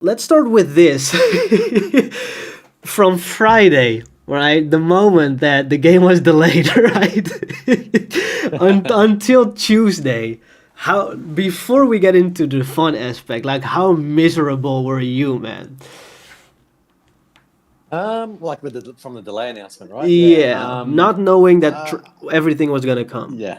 let's start with this. From Friday, right? The moment that the game was delayed, right? Until Tuesday. How before we get into the fun aspect, like how miserable were you, man? Like with from the delay announcement, right? Yeah. Yeah, not knowing that Uh, everything was gonna come. yeah.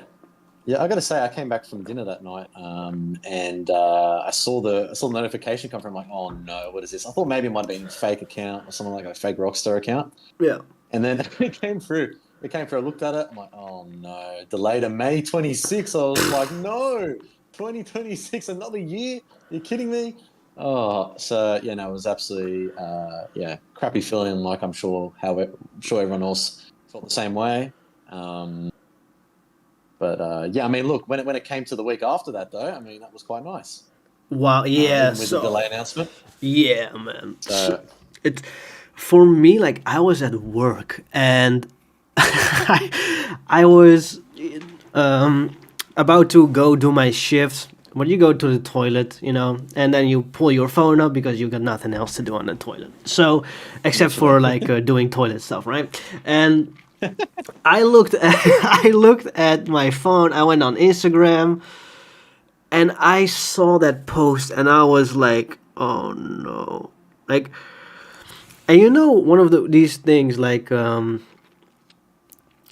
Yeah, I got to say, I came back from dinner that night, and I saw the notification come from. I'm like, oh no, what is this? I thought maybe it might have been a fake account or something like a fake Rockstar account. Yeah. And then it came through. It came through. I looked at it. I'm like, oh no, delayed to May 26th. I was like, no, 2026, another year? You're kidding me? Oh, so yeah, no, it was absolutely yeah, crappy feeling. Like I'm sure everyone else felt the same way. Um, but yeah, I mean, look, when it came to the week after that, though, I mean, that was quite nice. Wow. Yeah. Even with the So delay announcement. yeah, man. So So it for me, like I was at work and I was about to go do my shift. When you go to the toilet, and then you pull your phone up because you got nothing else to do on the toilet. So, except literally, for like doing toilet stuff, right? And I looked at I looked at my phone. I went on Instagram and I saw that post, and I was like, "Oh no!" Like, and one of these things, like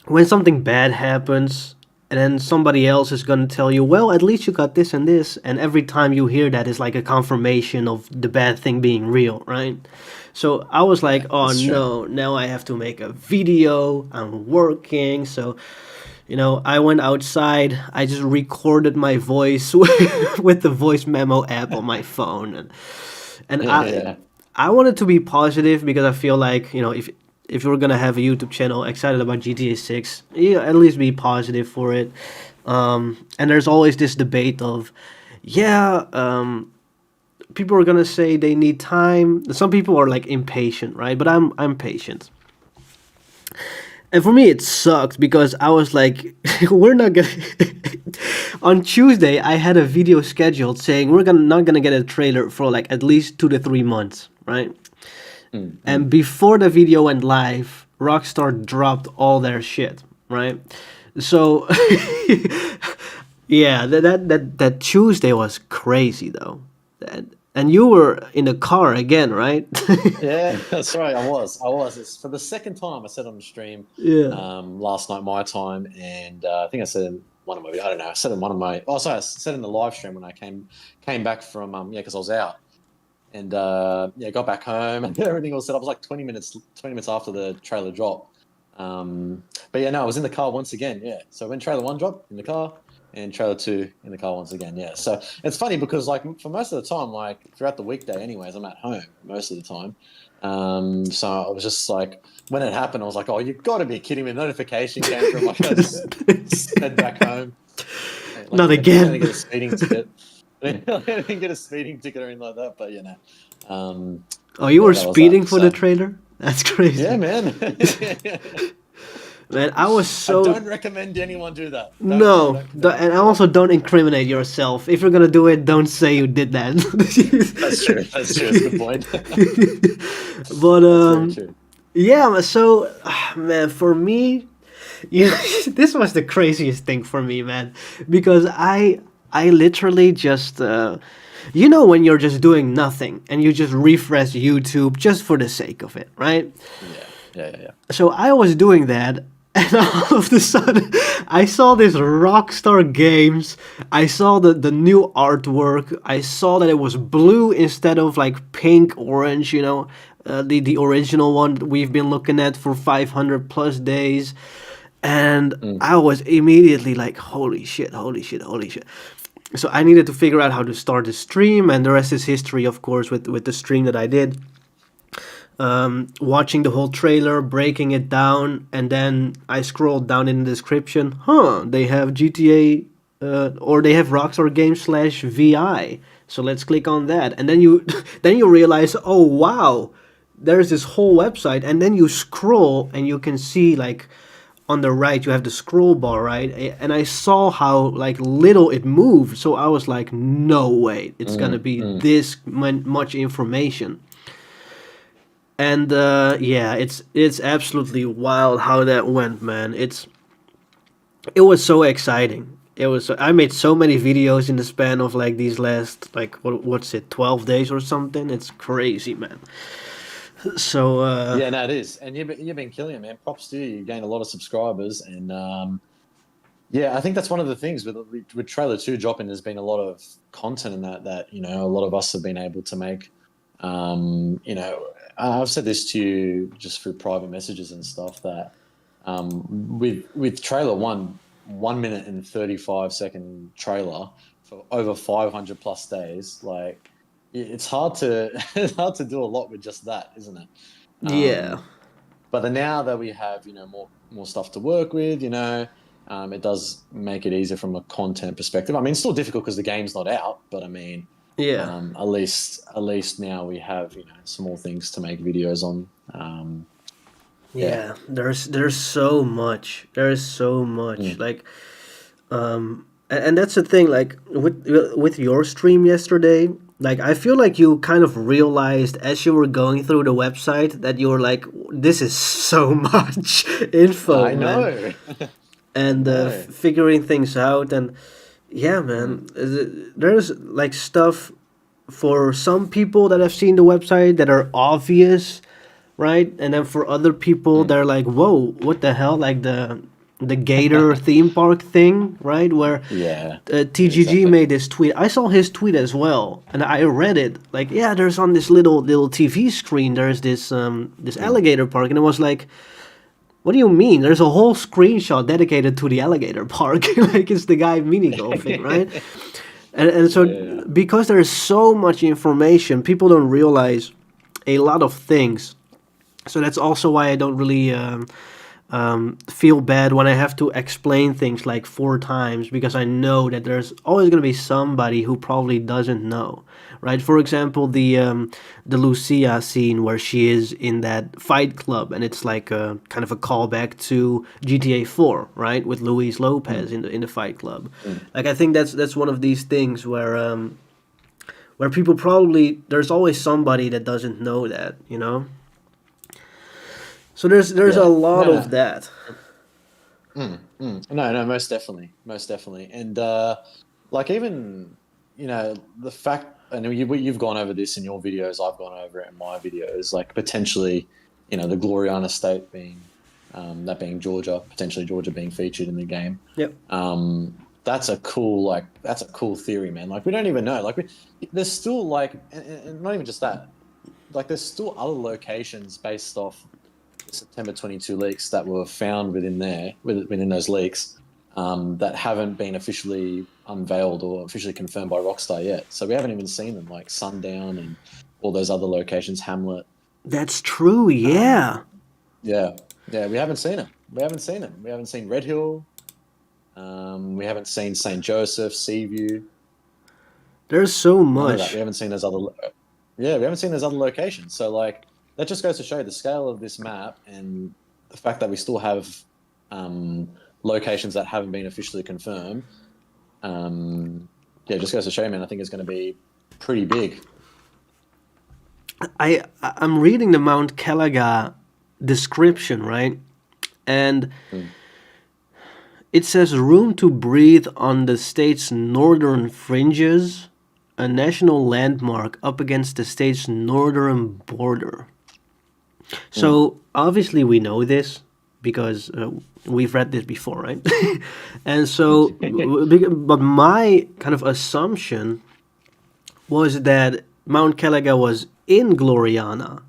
when something bad happens and then somebody else is going to tell you, well, at least you got this and this, and every time you hear that is like a confirmation of the bad thing being real, right? So I was like, yeah, oh that's true. no, now I have to make a video. I'm working. So I went outside. I just recorded my voice with the voice memo app on my phone, and Yeah, I yeah, I wanted to be positive because I feel like if you're gonna have a YouTube channel excited about GTA 6, you at least be positive for it. And there's always this debate of, yeah, people are gonna say they need time. Some people are like impatient, right? But I'm patient. And for me, it sucked because I was like, we're not gonna. On Tuesday, I had a video scheduled saying we're gonna not gonna get a trailer for like at least 2 to 3 months, right? mm, And mm. before the video went live, Rockstar dropped all their shit, right? So, yeah, that Tuesday was crazy though. And you were in the car again, right? Yeah, that's right. I was. It's for the second time I said on the stream Yeah. last night my time, and I think I said in one of my, I don't know, I said in one of my, oh sorry, I said in the live stream when I came back from yeah, because I was out. And yeah, got back home and everything was set up. It was like 20 minutes after the trailer dropped. But yeah, no, I was in the car once again. Yeah. So when trailer one dropped in the car and trailer two in the car once again. Yeah. So it's funny because like for most of the time, like throughout the weekday anyways, I'm at home most of the time. So I was just like, when it happened, I was like, oh, you've got to be kidding me. Notification came through. I'm like, I just sped back home. Like Not I didn't again. get a speeding ticket. I didn't get a speeding ticket or anything like that, but you know, Oh, you yeah, were that was that. speeding for the So trailer? That's yeah, crazy. man. Man, I was I so don't recommend anyone do that. no, Don't recommend and anyone do also that. don't incriminate yourself. If you're gonna do it, don't say you did that. That's true. That's true. That's a good point. But That's very true. yeah. So, man, for me, yeah, this was the craziest thing for me, man, because I literally just when you're just doing nothing and you just refresh YouTube just for the sake of it, right? Yeah, yeah, yeah, So I was doing that, and all of a sudden, I saw this Rockstar Games. I saw the new artwork. I saw that it was blue instead of like pink, orange. The original one that we've been looking at for 500 plus days, and yeah. I was immediately like, "Holy shit! Holy shit! Holy shit!" So I needed to figure out how to start the stream, and the rest is history, of course, with the stream that I did, watching the whole trailer, breaking it down, and then I scrolled down in the description. They have GTA, or they have Rockstar Games slash VI. So let's click on that, and then you then you realize, oh wow, there's this whole website, and then you scroll and you can see like on the right you have the scroll bar, right? And I saw how like little it moved, so I was like, no way, it's gonna Mm, be mm. this much information. And yeah, it's absolutely wild how that went, man. It was so exciting. It was. I made so many videos in the span of like these last like what's it, 12 days or something. It's crazy, man. So Yeah, no, it is, and you've been killing it, man. Props to you. You gained a lot of subscribers, and yeah, I think that's one of the things with Trailer Two dropping. There's been a lot of content in that a lot of us have been able to make. I've said this to you just through private messages and stuff that with Trailer One, 1 minute and 35-second trailer for over 500 plus days, like it's hard to it's hard to do a lot with just that, isn't it? yeah, But then now that we have, more stuff to work with, it does make it easier from a content perspective. I mean, it's still difficult because the game's not out, but I mean, yeah, at least now we have, some more things to make videos on. Yeah. yeah. There's so much. There's so much. Mm, Like and that's the thing. Like with your stream yesterday. Like I feel like you kind of realized as you were going through the website that you were like, this is so much info, I man. know. I And know. figuring things out. And yeah, Mm, man, there's like stuff for some people that have seen the website that are obvious, right? And then for other people mm. they're like, whoa, what the hell? Like the gator theme park thing, right? Where Yeah. Yeah, TGG exactly. made this tweet. I saw his tweet as well, and I read it. Like, yeah, there's on this little TV screen. There's this Mm. alligator park, and it was like, what do you mean? There's a whole screenshot dedicated to the alligator park. Like it's the guy mini golfing, right? And so Yeah. because there's so much information, people don't realize a lot of things. So that's also why I don't really feel bad when I have to explain things like 4 times, because I know that there's always going to be somebody who probably doesn't know, right? For example, the Lucia scene where she is in that fight club, and it's like a kind of a callback to GTA 4, right, with Luis Lopez Mm, in the fight club. mm. Like I think that's one of these things where people probably, there's always somebody that doesn't know that, you know. So there's a Yeah. lot No, of no. that. No, no, most definitely, most definitely, and like even the fact, and you've gone over this in your videos, I've gone over it in my videos, like potentially, the Gloriana State being that being Georgia, potentially Georgia being featured in the game. Yep. That's a cool theory, man. Like we don't even know, like there's still like, and not even just that, like there's still other locations based off September 22 leaks that were found within those leaks that haven't been officially unveiled or officially confirmed by Rockstar yet. So we haven't even seen them, like Sundown and all those other locations, Hamlet. That's true. Um, Yeah. yeah, yeah, we haven't seen them. We haven't seen them. We haven't seen Red Hill. We haven't seen St. Joseph, Seaview. There's so None of that. We much. haven't seen those other. Yeah, we haven't seen those other locations. So like that just goes to show the scale of this map and the fact that we still have locations that haven't been officially confirmed. Yeah, just goes to show, man. I think it's going to be pretty big. I'm reading the Mount Calaga description, right? And Mm. it says room to breathe on the state's northern fringes, a national landmark up against the state's northern border. Mm. So obviously we know this because we've read this before, right? And so, but my kind of assumption was that Mount Calaga was in Gloriana,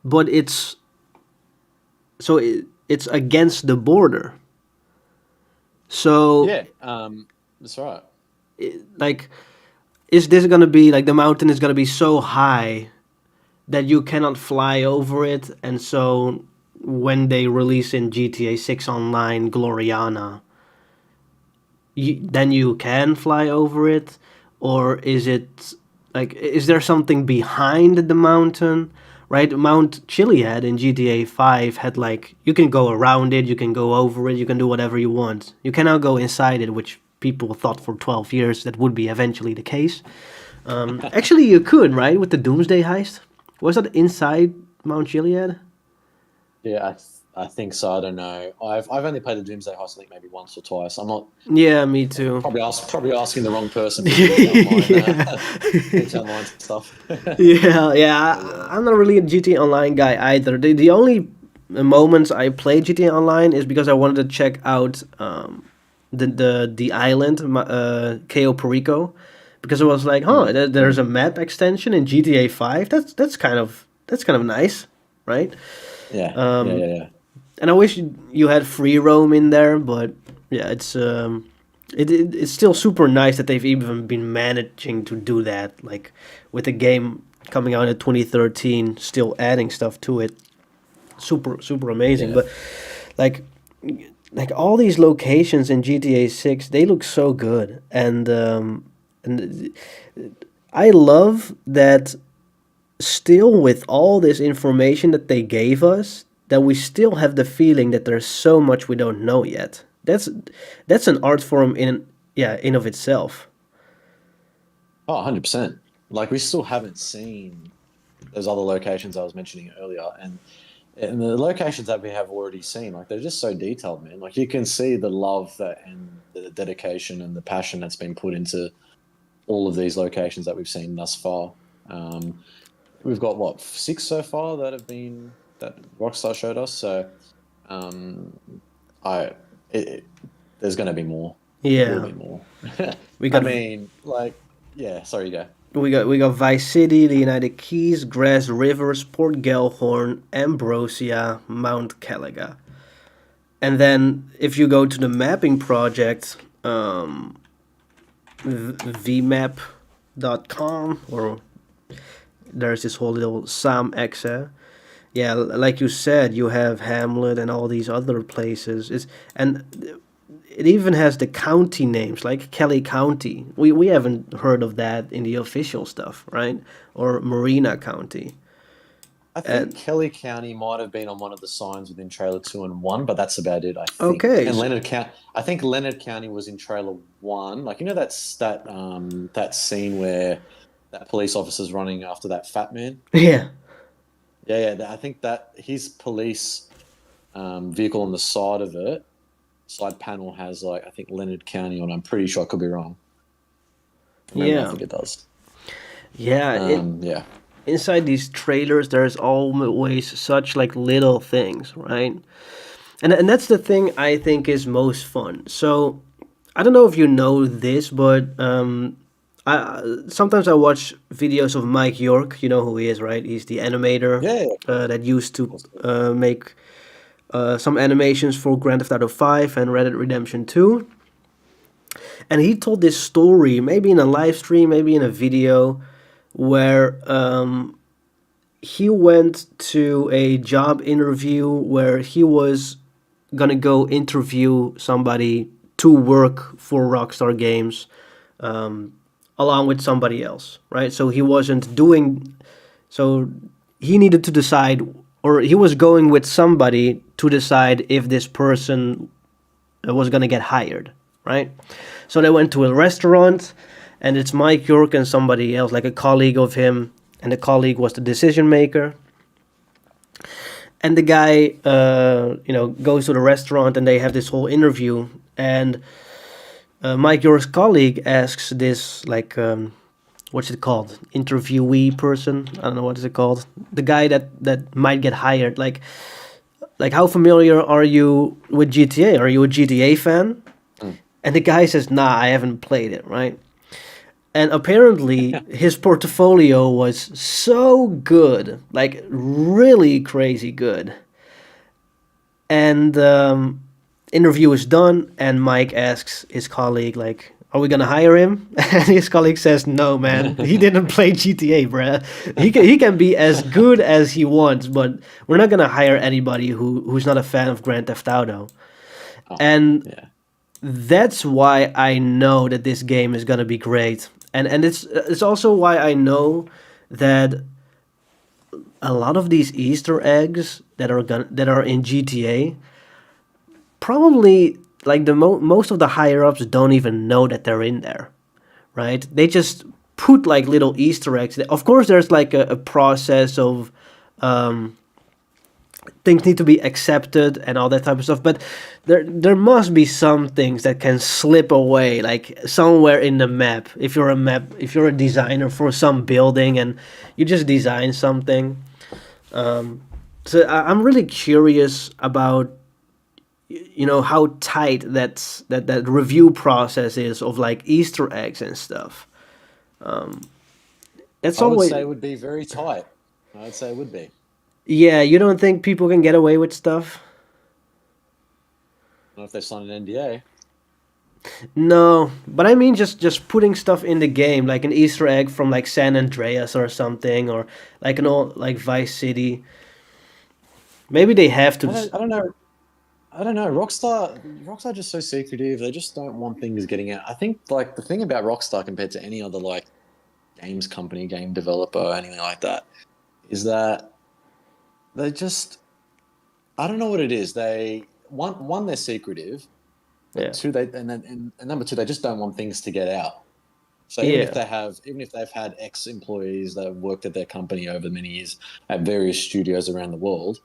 but it's against the border. So Yeah, that's right. like, is this gonna be like the mountain is gonna be so high that you cannot fly over it, and so when they release in GTA 6 Online Gloriana, then you can fly over it, or is it like, is there something behind the mountain, right? Mount Chiliad in GTA 5 had like you can go around it, you can go over it, you can do whatever you want. You cannot go inside it, which people thought for 12 years that would be eventually the case. Actually, you could, right, with the Doomsday heist. Was that inside Mount Chiliad? Yeah, I think so. I don't know. I've only played the Doomsday Heist, I think maybe once or twice. I'm not Yeah, me too. probably asking the wrong person for GTA Online Yeah. GTA Online stuff. Yeah, yeah. Yeah. I'm not really a GTA Online guy either. The only moments I play GTA Online is because I wanted to check out the island, Cayo Perico, because it was like, Mm, there's a map extension in GTA 5. That's kind of nice, right? yeah, yeah, Um, yeah, yeah. and I wish you had free roam in there, but yeah, it's still super nice that they've even been managing to do that. Like with the game coming out in 2013, still adding stuff to it. Super amazing. Yeah. But like like all these locations in GTA 6, they look so good, and I love that still with all this information that they gave us that we still have the feeling that there's so much we don't know yet. That's an art form in of itself. Oh, 100%. Like we still haven't seen those other locations I was mentioning earlier, and the locations that we have already seen, like they're just so detailed, man. Like you can see the love that and the dedication and the passion that's been put into all of these locations that we've seen thus far. Um, we've got what, six so far that have been that Rockstar showed us. So um, I it, there's going to be more. There will Yeah. be more. We I got mean, like, yeah. Sorry, you go. we got Vice City, the United Keys, Grass Rivers, Port Gelhorn, Ambrosia, Mount Caliga. And then if you go to the mapping project, vmap.com, or there's this whole little Sam Exe. Yeah, like you said, you have Hamlet and all these other places. And it even has the county names, like Kelly County. We haven't heard of that in the official stuff, right? Or Marina County. I think And Kelly County might have been on one of the signs within trailer 2 and 1, but that's about it, I think. okay, And Leonard County, I think Leonard County was in trailer 1. Like, you know, that scene where that police officer's running after that fat man? yeah, Yeah, yeah. I think that his police vehicle on the side of it, side panel has like, I think Leonard County on. I'm pretty sure I could be wrong. From memory, I yeah, think it does. yeah. Yeah. Inside these trailers, there's always such like little things, right? And that's the thing I think is most fun. So I don't know if you know this, but sometimes I watch videos of Mike York. You know who he is, right? He's the animator Yeah, yeah, of course. that used Of to course, of course. make some animations for Grand Theft Auto 5 and Red Dead Redemption 2. And he told this story, maybe in a live stream, maybe in a video, where he went to a job interview where he was gonna go interview somebody to work for Rockstar Games, along with somebody else, right? So he wasn't doing. So he needed to decide, or he was going with somebody to decide if this person was gonna get hired, right? So they went to a restaurant, and it's Mike York and somebody else, like a colleague of him, and the colleague was the decision maker. And the guy, goes to the restaurant, and they have this whole interview. And Mike York's colleague asks this, like, what's it called? Interviewee person. I don't know what is it called. The guy that might get hired. Like how familiar are you with GTA? Are you a GTA fan? Mm. And the guy says, "Nah, I haven't played it." Right? And apparently, his portfolio was so good, like really crazy good. And interview is done, and Mike asks his colleague, like, "Are we gonna hire him?" And his colleague says, "No, man, he didn't play GTA, bruh. He can be as good as he wants, but we're not gonna hire anybody who's not a fan of Grand Theft Auto." Oh, And yeah. that's why I know that this game is gonna be great, and it's also why I know that a lot of these Easter eggs that are in GTA, probably like most of the higher ups don't even know that they're in there, right? They just put like little Easter eggs. Of course, there's like a process of things need to be accepted and all that type of stuff. But there must be some things that can slip away, like somewhere in the map. If you're a designer for some building and you just design something. So I'm really curious about how tight that review process is of like Easter eggs and stuff. It's I would always say it would be very tight. I would say it would be. yeah. You don't think people can get away with stuff? I don't know if they signed an NDA. No, but I mean just putting stuff in the game, like an Easter egg from like San Andreas or something, or like an old like Vice City. Maybe they have to. I don't know. I don't know. Rockstar just so secretive. They just don't want things getting out. I think like the thing about Rockstar compared to any other like games company, game developer, or anything like that, is that they just I don't know what it is. They one they're secretive, but Yeah, two they and number two they just don't want things to get out. So yeah, even if they've had ex employees that have worked at their company over many years at various studios around the world,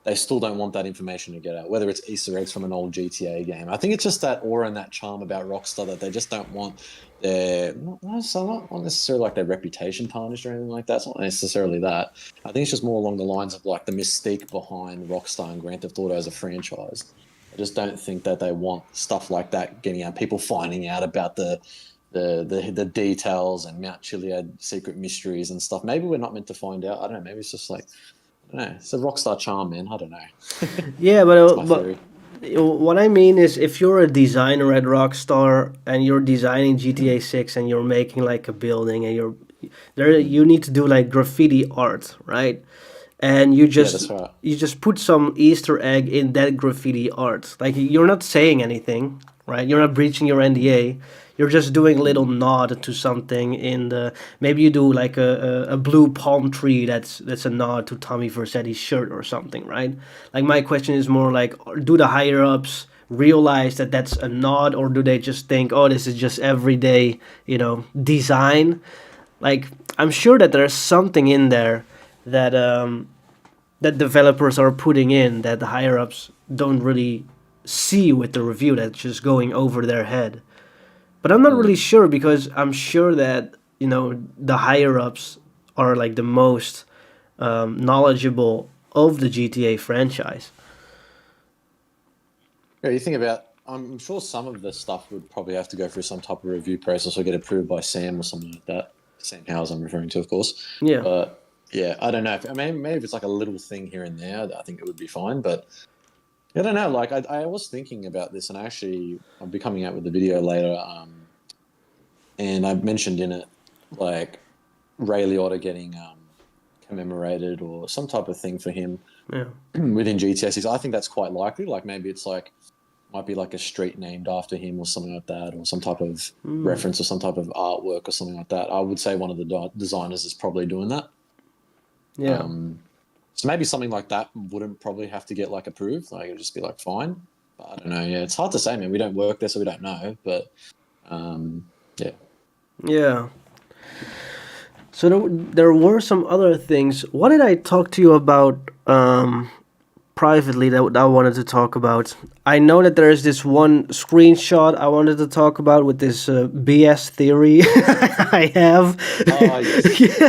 they still don't want that information to get out, whether it's Easter eggs from an old GTA game. I think it's just that aura and that charm about Rockstar that they just don't want not necessarily like their reputation tarnished or anything like that. It's not necessarily that. I think it's just more along the lines of like the mystique behind Rockstar and Grand Theft Auto as a franchise. I just don't think that they want stuff like that getting out, people finding out about the details and Mount Chiliad secret mysteries and stuff. Maybe we're not meant to find out. I don't know. Maybe it's just like I don't know. It's a Rockstar charm, man. I don't know. yeah. That's But my theory. what I mean is, if you're a designer at Rockstar and you're designing GTA 6 and you're making like a building and you're there, you need to do like graffiti art, right? And Yeah, that's right. you just put some Easter egg in that graffiti art. Like you're not saying anything, right? You're not breaching your NDA. You're just doing a little nod to something in the maybe you do like a blue palm tree that's a nod to Tommy Vercetti's shirt or something, right? Like my question is more like, do the higher ups realize that that's a nod, or do they just think, oh, this is just everyday, design? Like I'm sure that there's something in there that that developers are putting in that the higher ups don't really see with the review, that's just going over their head. But I'm not really Mm. sure because I'm sure that the higher ups are like the most knowledgeable of the GTA franchise. Yeah, you think about. I'm sure some of the stuff would probably have to go through some type of review process or get approved by Sam or something like that. Sam Howes, I'm referring to, of course. Yeah, But yeah, I don't know. I mean, maybe if it's like a little thing here and there, I think it would be fine. But I don't know. Like I was thinking about this, and I'll be coming out with the video later. And I mentioned in it like Ray Liotta getting commemorated or some type of thing for him yeah, within GTA 6. I think that's quite likely. Like maybe it's like might be like a street named after him or something like that, or some type of mm, reference or some type of artwork or something like that. I would say one of the designers is probably doing that. yeah, Um, so maybe something like that wouldn't probably have to get like approved. Like it'd just be like fine. But I don't know. Yeah, it's hard to say, man. We don't work there, so we don't know. But yeah. yeah. So there were some other things. What did I talk to you about privately that I wanted to talk about? I know that there is this one screenshot I wanted to talk about with this BS theory I have. Oh yes. Yeah.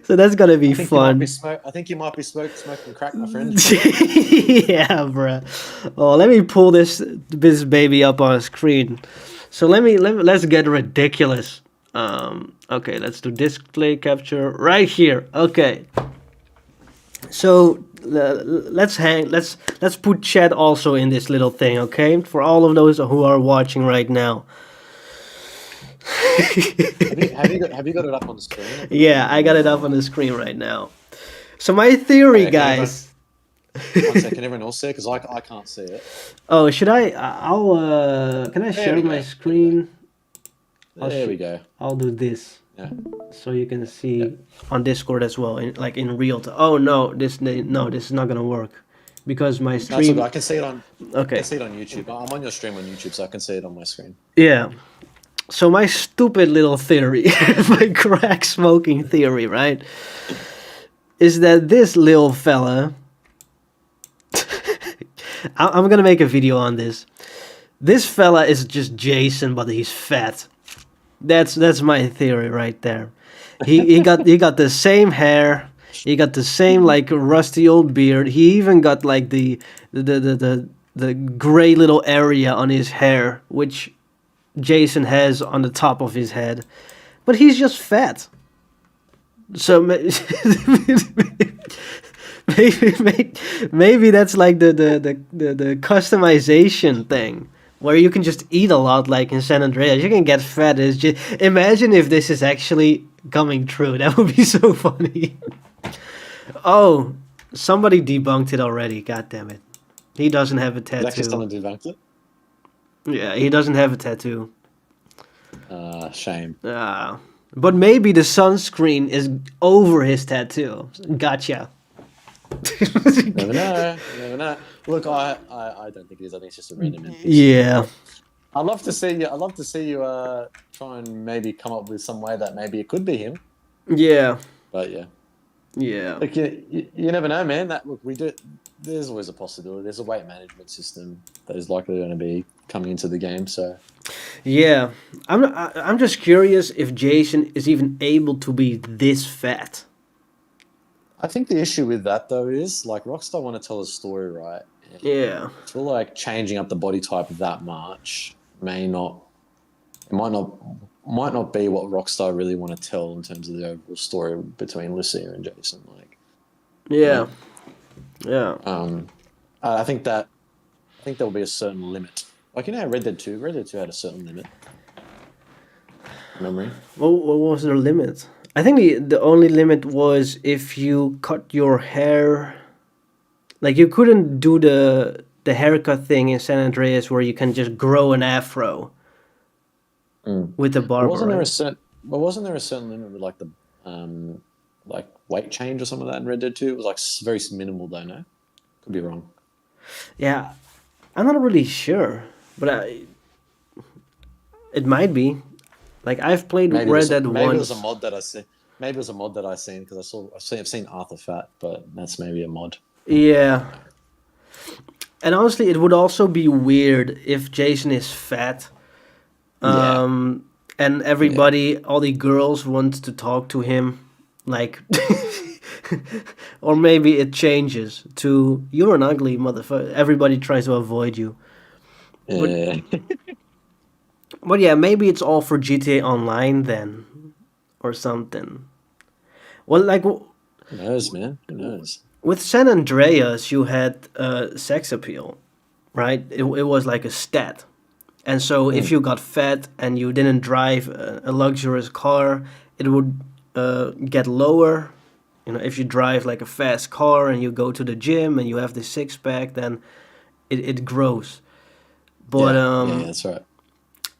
So that's gonna be I think you might be fun. smoke. I think you might be smoking crack, my friend. Yeah, bruh. Oh, let me pull this baby up on screen. So let's get ridiculous. Okay, let's do display capture right here. Okay, so let's put chat also in this little thing. Okay, for all of those who are watching right now. Have you got it up on the screen at the Yeah, moment? I got it up on the screen right now. So my theory, Oh, yeah, can everyone guys. one second? Can everyone else see it? Because I can't see it. Oh, should I? I'll. Can I There share we my go. There we go. screen? I'll There sh- we go. I'll do this. Yeah. so you can Yeah. see on Discord as well, like in real time. Oh no, this is not gonna work because my No, it's all good. stream. I can see it on. I can Okay, see it on YouTube. I'm on your stream on YouTube, so I can see it on my screen. yeah. So my stupid little theory, my crack smoking theory, right, is that this little fella. I'm gonna make a video on this. This fella is just Jason, but he's fat. That's my theory right there. He got the same hair. He got the same like rusty old beard. He even got like the gray little area on his hair, which Jason has on the top of his head. But he's just fat. So maybe that's like the customization thing where you can just eat a lot like in San Andreas. You can get fat. It's just, imagine if this is actually coming true. That would be so funny. Oh, somebody debunked it already. God damn it. He doesn't have a Is actually tattoo. someone debunked it? Yeah, he doesn't have a tattoo. Shame. But maybe the sunscreen is over his tattoo. Gotcha. Never know. Never know. Look, I don't think it is. I think it's just a random NPC. Yeah. I'd love to see you. I'd love to see you try and maybe come up with some way that maybe it could be him. Yeah. But yeah, Yeah. look, you never know, man. That look, we do. There's always a possibility. There's a weight management system that is likely going to be coming into the game. So Yeah. I'm just curious if Jason is even able to be this fat. I think the issue with that though is like Rockstar want to tell a story, right? And Yeah. I feel like changing up the body type that much may not. It might not be what Rockstar really want to tell in terms of the overall story between Lucia and Jason. Like, Yeah. you Yeah. know, I think there will be a certain limit. Like Red Dead 2. Red Dead 2 had a certain limit. Memory. What was the limit? I think the only limit was if you cut your hair. Like you couldn't do the haircut thing in San Andreas where you can just grow an afro with the barber. Wasn't there right? wasn't there a certain limit with like the like weight change or some of that in Red Dead 2? It was like very minimal though. No, could be wrong. Yeah, I'm not really sure, but it might be. Like I've played Red Dead Maybe it was a once. mod that I see. Maybe it was a mod that I seen because I've seen Arthur Fat, but that's maybe a mod. Yeah, and honestly, it would also be weird if Jason is fat. Yeah. And everybody, all the girls want to talk to him, like, or maybe it changes to you're an ugly motherfucker. Everybody tries to avoid you. Yeah. But yeah, maybe it's all for GTA Online then, or something. Well, like Who knows, man? Who knows? with San Andreas, you had sex appeal, right? It was like a stat. And so if you got fat and you didn't drive a luxurious car, it would get lower. You know, if you drive like a fast car and you go to the gym and you have the six pack, then it grows. But Yeah, that's right.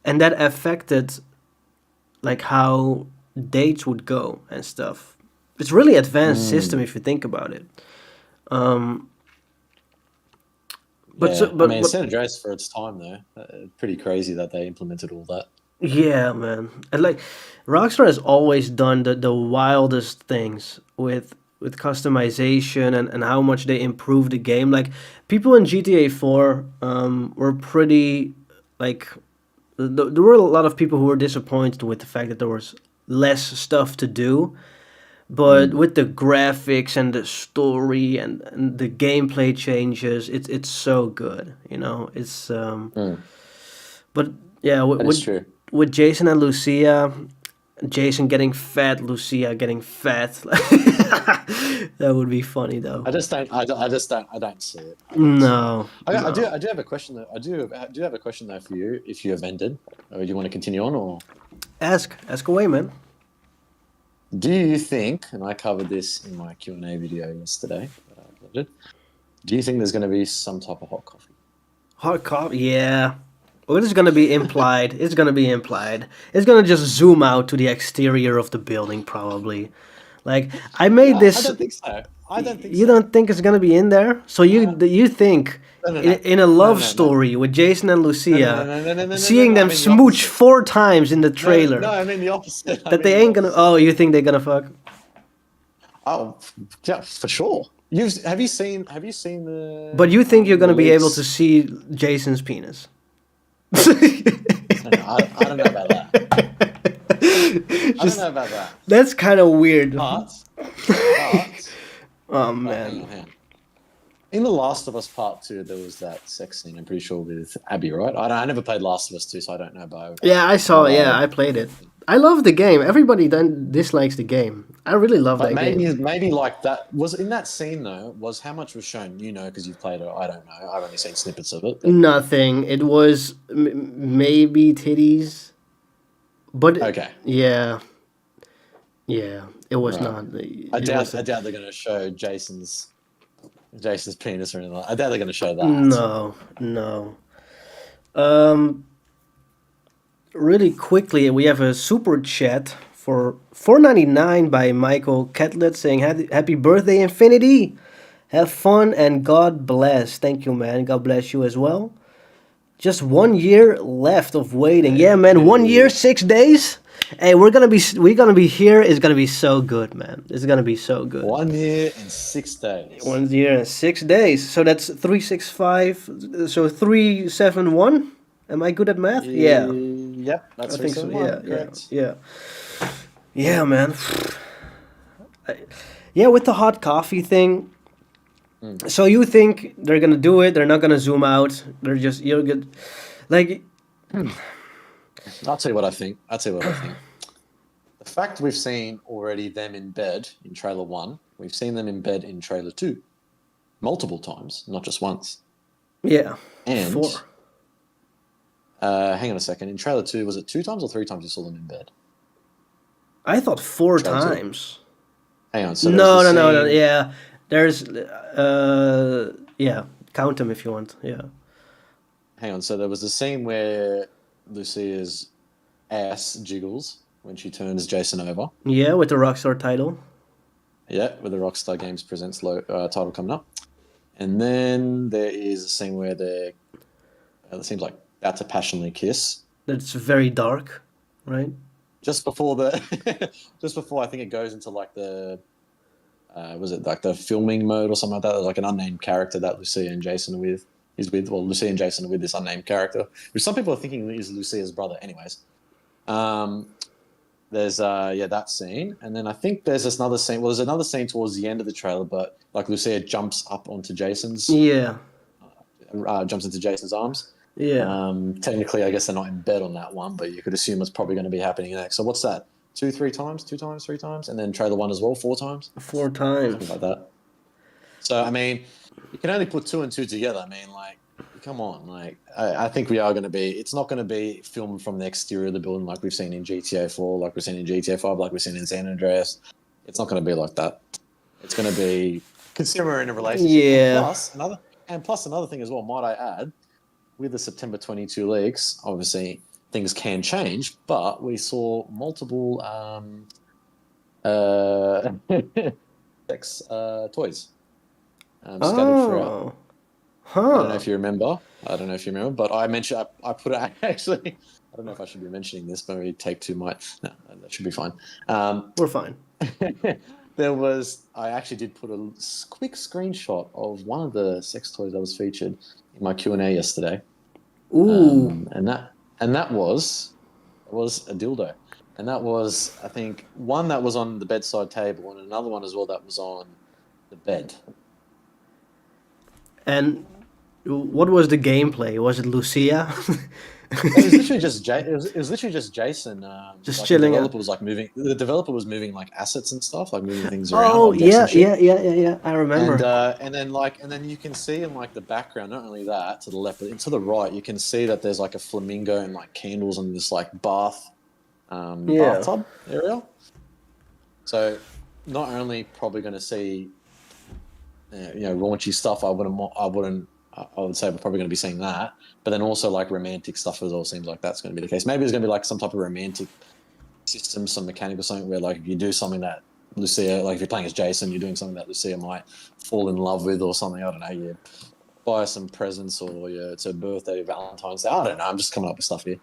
and that affected like how dates would go and stuff. It's really advanced system if you think about it. But Yeah, so, I but, mean, but San Andreas for its time though, pretty crazy that they implemented all that. yeah, man. And like Rockstar has always done the wildest things with customization and how much they improve the game. Like people in GTA 4 were pretty like there were a lot of people who were disappointed with the fact that there was less stuff to do. But with the graphics and the story and the gameplay changes, it's so good. You know, it's but yeah, That is true. with Jason and Lucia, Jason getting fat, Lucia getting fat. That would be funny though. I just don't. I just don't. I don't see it. No, I do. no. I do have a question though. I do have a question though for you. If you have ended, or do you want to continue on, or Ask away, man. do you think? And I covered this in my Q&A video yesterday. That I uploaded. Do you think there's going to be some type of hot coffee? Hot coffee, yeah. Well, it's gonna be implied. It's gonna be implied. It's gonna just zoom out to the exterior of the building, probably. Like I made No, I this. don't think so. I don't think You so. don't think it's gonna be in there? So you think No, no, no, in a no, love no, no, story with Jason and no, no, no, Lucia, no, no, no, no, no, no, seeing no. I them mean the smooch opposite. 4 times in the No, no, trailer, I mean the opposite. I that mean they the ain't gonna? opposite. Oh, you think they're gonna fuck? Oh, yeah, for sure. Have you seen But you think you're the gonna be able to leaks? see Jason's penis? No, no, I don't know about that. I don't Just know about that. that's kind of weird. But but Oh but hang man. on, hang on. In The Last of Us Part Two, there was that sex scene. I'm pretty sure with Abby, right? I never played Last of Us Two, so I don't know. But Yeah, I I know saw. Yeah, I played it. I I love the game. Everybody then dislikes the game. I really love But that game. maybe like that was in that scene though. Was how much was shown? You know, because you've played it. I don't know. I've only seen snippets of it. But Nothing. It was maybe titties, but okay, yeah, yeah. It was right. not. It was I doubt they're going to show Jason's penis or anything. I doubt they're going to show that. no, no. Um, really quickly, we have a super chat for 4.99 by Michael Ketlet saying happy birthday, Infinity. Have fun and God bless. Thank you, man. God bless you as well. Just 1 year left of waiting. Yeah, man. 1 year, Hey, 6 days. Hey, we're gonna be here. It's gonna be so good, man. It's gonna be so good. 1 year and 6 days. 1 year and 6 days. So that's 365. So 371. Am I good at math? Yeah, Yep, I that's think so. Yeah, 371. yeah, Correct. yeah. Yeah, man. Yeah, with the hot coffee thing. Mm. So you think they're gonna do it? They're not gonna zoom out. They're just you'll get like I'll tell you what I think. I'll tell you what I think. The fact we've seen already them in bed in trailer one, we've seen them in bed in trailer two multiple times, not just once. yeah, And 4. hang on a second. In trailer two, was it 2 times or 3 times you saw them in bed? I thought four Trailer two. times. Hang on. So there was the No, no, no, no. scene. Yeah, there's yeah. Count them if you want. Yeah. Hang on. So there was the scene where Lucia's ass jiggles when she turns Jason over. Yeah, with the Rockstar title. Yeah, with the Rockstar Games Presents title coming up. And then there is a scene where it seems like about to passionately kiss. That's very dark, right? Just before just before I think it goes into like the, was it like the filming mode or something like that? There's like an unnamed character that Lucia and Jason well, Lucia and Jason are with this unnamed character, which some people are thinking is Lucia's brother. Anyways, there's that scene, and then I think there's this another scene. Well, there's another scene towards the end of the trailer, but like Lucia jumps up onto Yeah, jumps into Jason's arms. yeah. Technically, I guess they're not in bed on that one, but you could assume it's probably going to be happening next. So what's that? 2 times, 3 times, and then trailer one as well, 4 times, 4 times. something like that. So I mean, you can only put 2 and 2 together. I mean, like, come on, like I think we are going to be. It's not going to be filmed from the exterior of the building like we've seen in GTA 4, like we've seen in GTA 5, like we've seen in San Andreas. It's not going to be like that. It's going to be consumer in a relationship. Yeah. And plus another thing as well, might I add, with the September 22 leaks, obviously things can change, but we saw multiple sex toys scattered throughout. Oh, I don't know if huh. you remember. But I mentioned I put it actually. I don't know if I should be mentioning this, but maybe take two might. No, that should be fine. We're fine. I actually did put a quick screenshot of one of the sex toys that was featured in my Q&A yesterday. Ooh. And that was a dildo. And that was, I think, one that was on the bedside table and another one as well that was on the bed. And what was the gameplay? Was it Lucia? It was literally just it was literally just Jason. Just Like chilling out. the developer was moving like assets and stuff, like moving things around, Oh objects yeah, and yeah, shit. yeah, yeah, yeah. I remember. And then you can see in like the background, not only that to the left, but to the right, you can see that there's like a flamingo and like candles and this like Yeah. bathtub area. So not only probably going to see raunchy stuff I wouldn't I would say we're probably going to be seeing that. But then also like romantic stuff as well seems like that's going to be the case. Maybe there's going to be like some type of romantic system, some mechanic or something where like if you do something that Lucia, like if you're playing as Jason, you're doing something that Lucia might fall in love with or something. I don't know. You buy her some presents or it's her birthday, Valentine's Day. I don't know. I'm just coming up with stuff here.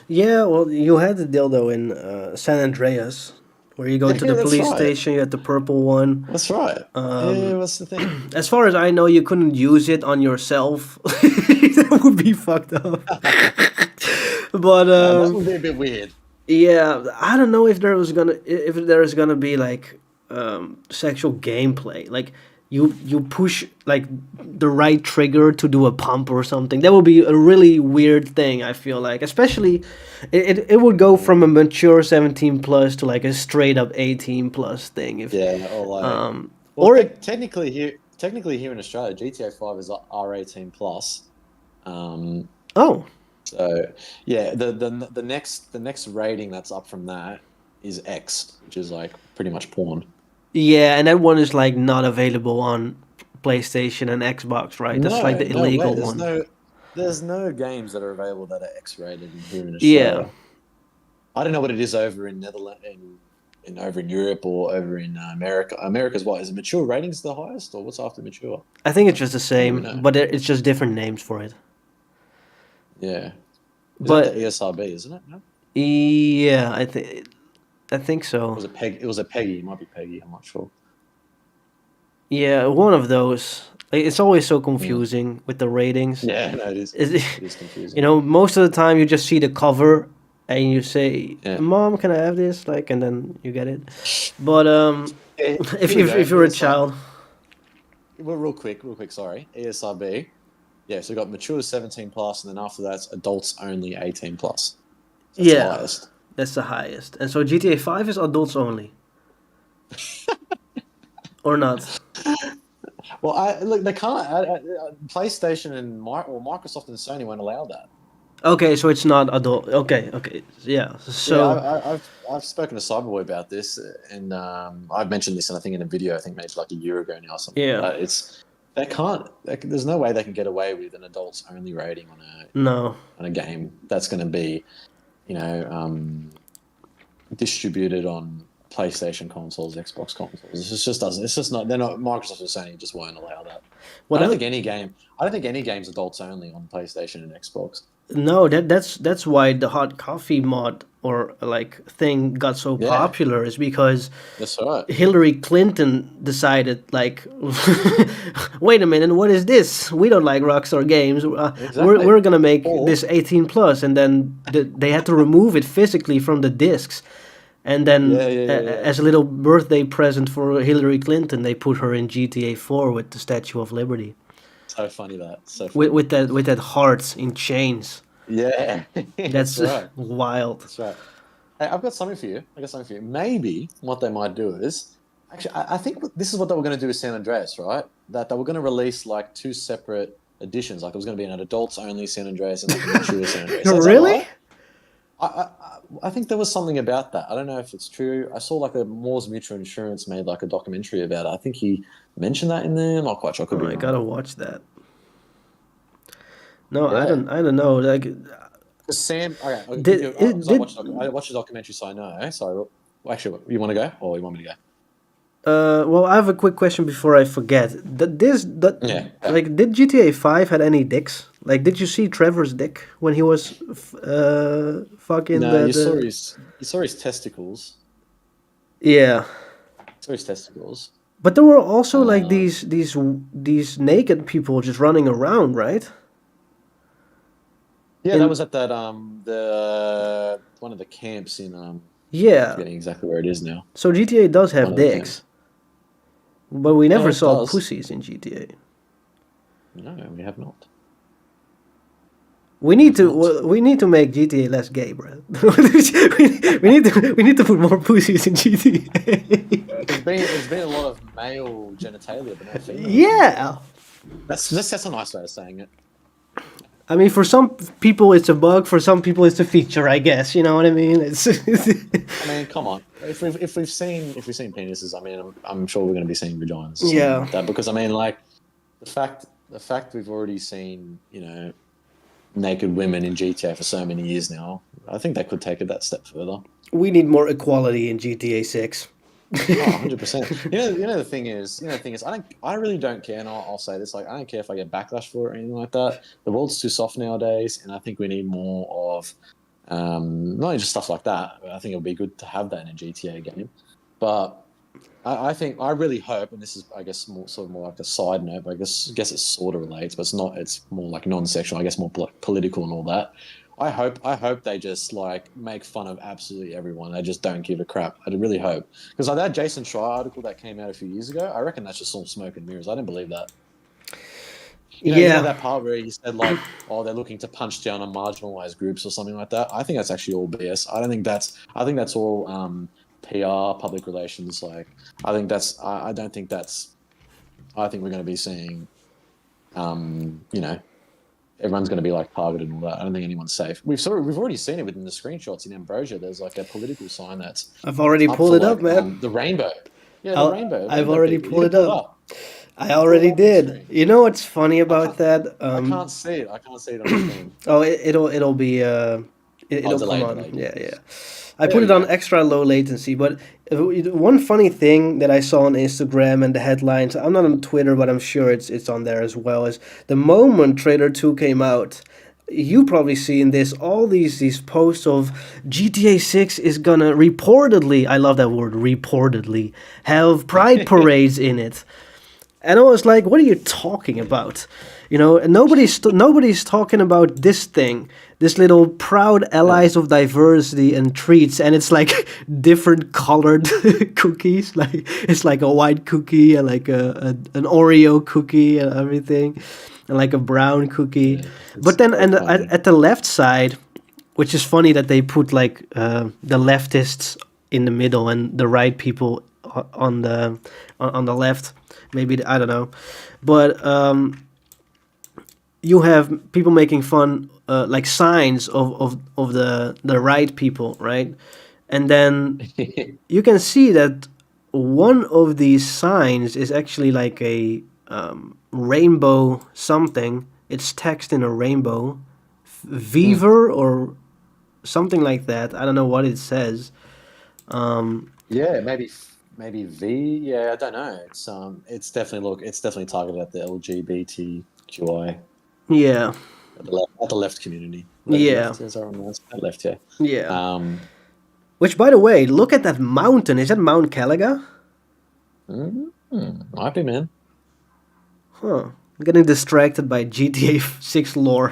Yeah, well, you had the dildo in San Andreas, where you go to Yeah, the that's police right. station. You had the purple one. That's right. Yeah, what's the thing? As far as I know, you couldn't use it on yourself. That would be fucked up. But That would be a bit weird. yeah, I don't know if there's gonna be like sexual gameplay. Like you push like the right trigger to do a pump or something. That would be a really weird thing. I feel like, especially it would go from a mature 17 plus to like a straight up 18 plus thing. If Yeah, or like, well, or it, technically here in Australia, GTA 5 is R18 plus. Um, oh so yeah, the next rating that's up from that is X, which is like pretty much porn. yeah, and that one is like not available on PlayStation and Xbox, right? That's like No, the no way. illegal There's one. no games that are available that are X rated here in Yeah, Australia. I don't know what it is over in Netherlands, in over in Europe or over in America. America's what is it? Mature ratings the highest, or what's after mature? I think it's just the I don't even same, know. but it's just different names for it. Yeah, is that the But ESRB? Isn't it? No? yeah, I think so. Was it Peg? It was a Peggy. It might be Peggy. I'm not sure. Yeah, one of those. Like, it's always so Mm. confusing with the ratings. Yeah, no, it is. Is It is confusing. most of the time you just see the cover and you say, Yeah. "Mom, can I have this?" Like, and then you get it. But if Here we if, go. if you're a child, Well, real quick. Sorry, ESRB. Yeah, so we got mature 17 plus, and then after that's adults only 18 plus. That's the yeah, highest. that's the highest. And so GTA 5 is adults only, or not? Well, look, they can't. PlayStation and Microsoft and Sony won't allow that. Okay, so it's not adult. Okay, okay, yeah. Yeah, So I've spoken to Cyberboy about this, and I've mentioned this, and I think in a video, I think maybe like a year ago now or something. yeah, But they can't. There's no way they can get away with an adults only rating no, on a game that's going to be, you know, distributed on PlayStation consoles, Xbox consoles. This just doesn't. It's just not. They're not. Microsoft is saying just won't allow that. I don't whatever. think any game. I don't think any game's adults only on PlayStation and Xbox. No, that's why the hot coffee mod or like thing got so Yeah, popular is because that's right. Hillary Clinton decided like, wait a minute, what is this? We don't like Rockstar games. Exactly. We're gonna make Or this 18 plus, and then they had to remove it physically from the discs. And then, yeah. as a little birthday present for Hillary Clinton, they put her in GTA 4 with the Statue of Liberty, So funny that. So with funny. with that heart in chains. Yeah, That's that's right. wild. That's right. Hey, I've got something for you. I got something for you. Maybe what they might do is actually, I think this is what they were going to do with San Andreas, right? That they were going to release like two separate editions. Like it was going to be an adults only San Andreas and like a mature San Andreas. Is that Really? right? I think there was something about that. I don't know if it's true. I saw like a Moore's Mutual Insurance made like a documentary about it. I think he mentioned that in there. I'm not quite sure. I could Oh, be I wrong gotta though. watch that. No, I Yeah. don't. I don't know. Like, 'Cause Sam, okay, did it because did? I watched the documentary, so I know. Sorry, well, actually, you want to go, or you want me to go? Well, I have a quick question before I forget. Yeah. Like, did GTA 5 had any dicks? Like, did you see Trevor's dick when he was fucking No, the? you saw his testicles. Yeah, You saw his testicles. but there were also like Uh, these naked people just running around, right? yeah, that In was at that the one of the camps in yeah. forgetting exactly where it is now. So GTA does One have of the camps. dicks, but we Yeah, never it saw does. pussies in GTA. No, we have not. We We need have to not. we need to make GTA less gay, bro. We need to put more pussies in GTA. There's been a lot of male genitalia, but no female genitalia. Yeah, That's a nice way of saying it. I mean, for some people it's a bug. For some people it's a feature. I guess you know what I mean. It's I mean, come on. If we've seen penises, I mean, I'm sure we're going to be seeing vaginas soon yeah, like that because I mean, like the fact the fact we've already seen, naked women in GTA for so many years now, I think they could take it that step further. We need more equality in GTA 6. Oh, 100%. The thing is, I really don't care, and I'll say this, like, I don't care if I get backlash for it or anything like that. The world's too soft nowadays, and I think we need more of, not just stuff like that. I think it would be good to have that in a GTA game. But I think, I really hope, and this is, I guess, more like a side note, but I guess it sort of relates, but it's not, it's more like non-sexual, I guess more political and all that. I hope they just like make fun of absolutely everyone. They just don't give a crap. I really hope, because like that Jason Schreier article that came out a few years ago, I reckon that's just all smoke and mirrors. I didn't believe that. You know Yeah, that part where he said like, oh, they're looking to punch down on marginalized groups or something like that. I think that's actually all BS. I don't think that's. I think that's all PR, public relations. Like, I think that's. I don't think that's. I think we're going to be seeing, you know, everyone's going to be like targeted and all that. I don't think anyone's safe. We've already seen it within the screenshots in Ambrosia. There's like a political sign that's I've already up pulled for it up, like man. the rainbow. Yeah, the I'll, rainbow, I've rainbow already people. You pulled can it pull it up. up. I Pull it already up on did. screen. You know what's funny I about can't. that? I can't see it. I can't see it on screen. Oh, it'll be Oh, it'll come delayed, on. delayed. Yeah, Yeah, of yeah. course. I There put we it on go. extra low latency, but one funny thing that I saw on Instagram and the headlines, I'm not on Twitter, but I'm sure it's on there as well, is the moment Trailer 2 came out, you probably seen this, all these posts of GTA 6 is gonna reportedly, I love that word, reportedly, have pride parades in it. And I was like, "What are you talking about?" And nobody's talking about this thing, this little proud Yeah. allies of diversity and treats, and it's like different colored cookies. Like it's like a white cookie and like an Oreo cookie and everything, and like a brown cookie. Yeah. But It's then, so and funny. at the left side, which is funny that they put like the leftists in the middle and the right people on the left. Maybe I don't know, but you have people making fun, like signs of the right people, right? And then you can see that one of these signs is actually like a rainbow something. It's text in a rainbow, Mm. Viver or something like that. I don't know what it says. Yeah, maybe V. Yeah, I don't know. It's definitely targeted at the LGBTQI Yeah, at the left community. yeah, Left is that on that left, yeah. yeah. Um, Which, by the way, look at that mountain. Is that Mount Calaga? might be, man. Huh. I'm getting distracted by GTA 6 lore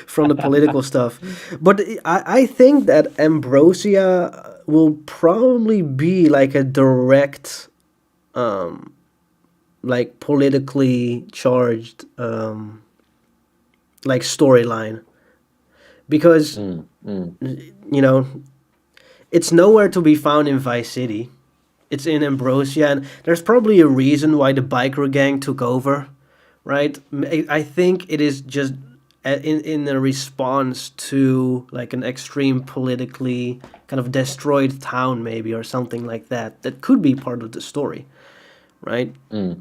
from the political stuff. But I think that Ambrosia will probably be like a direct, like politically charged, like storyline. Because, Mm, mm. you know, it's nowhere to be found in Vice City. It's in Ambrosia, and there's probably a reason why the biker gang took over, right? I think it is just in a response to like an extreme politically kind of destroyed town, maybe, or something like that. That could be part of the story, right? Mm.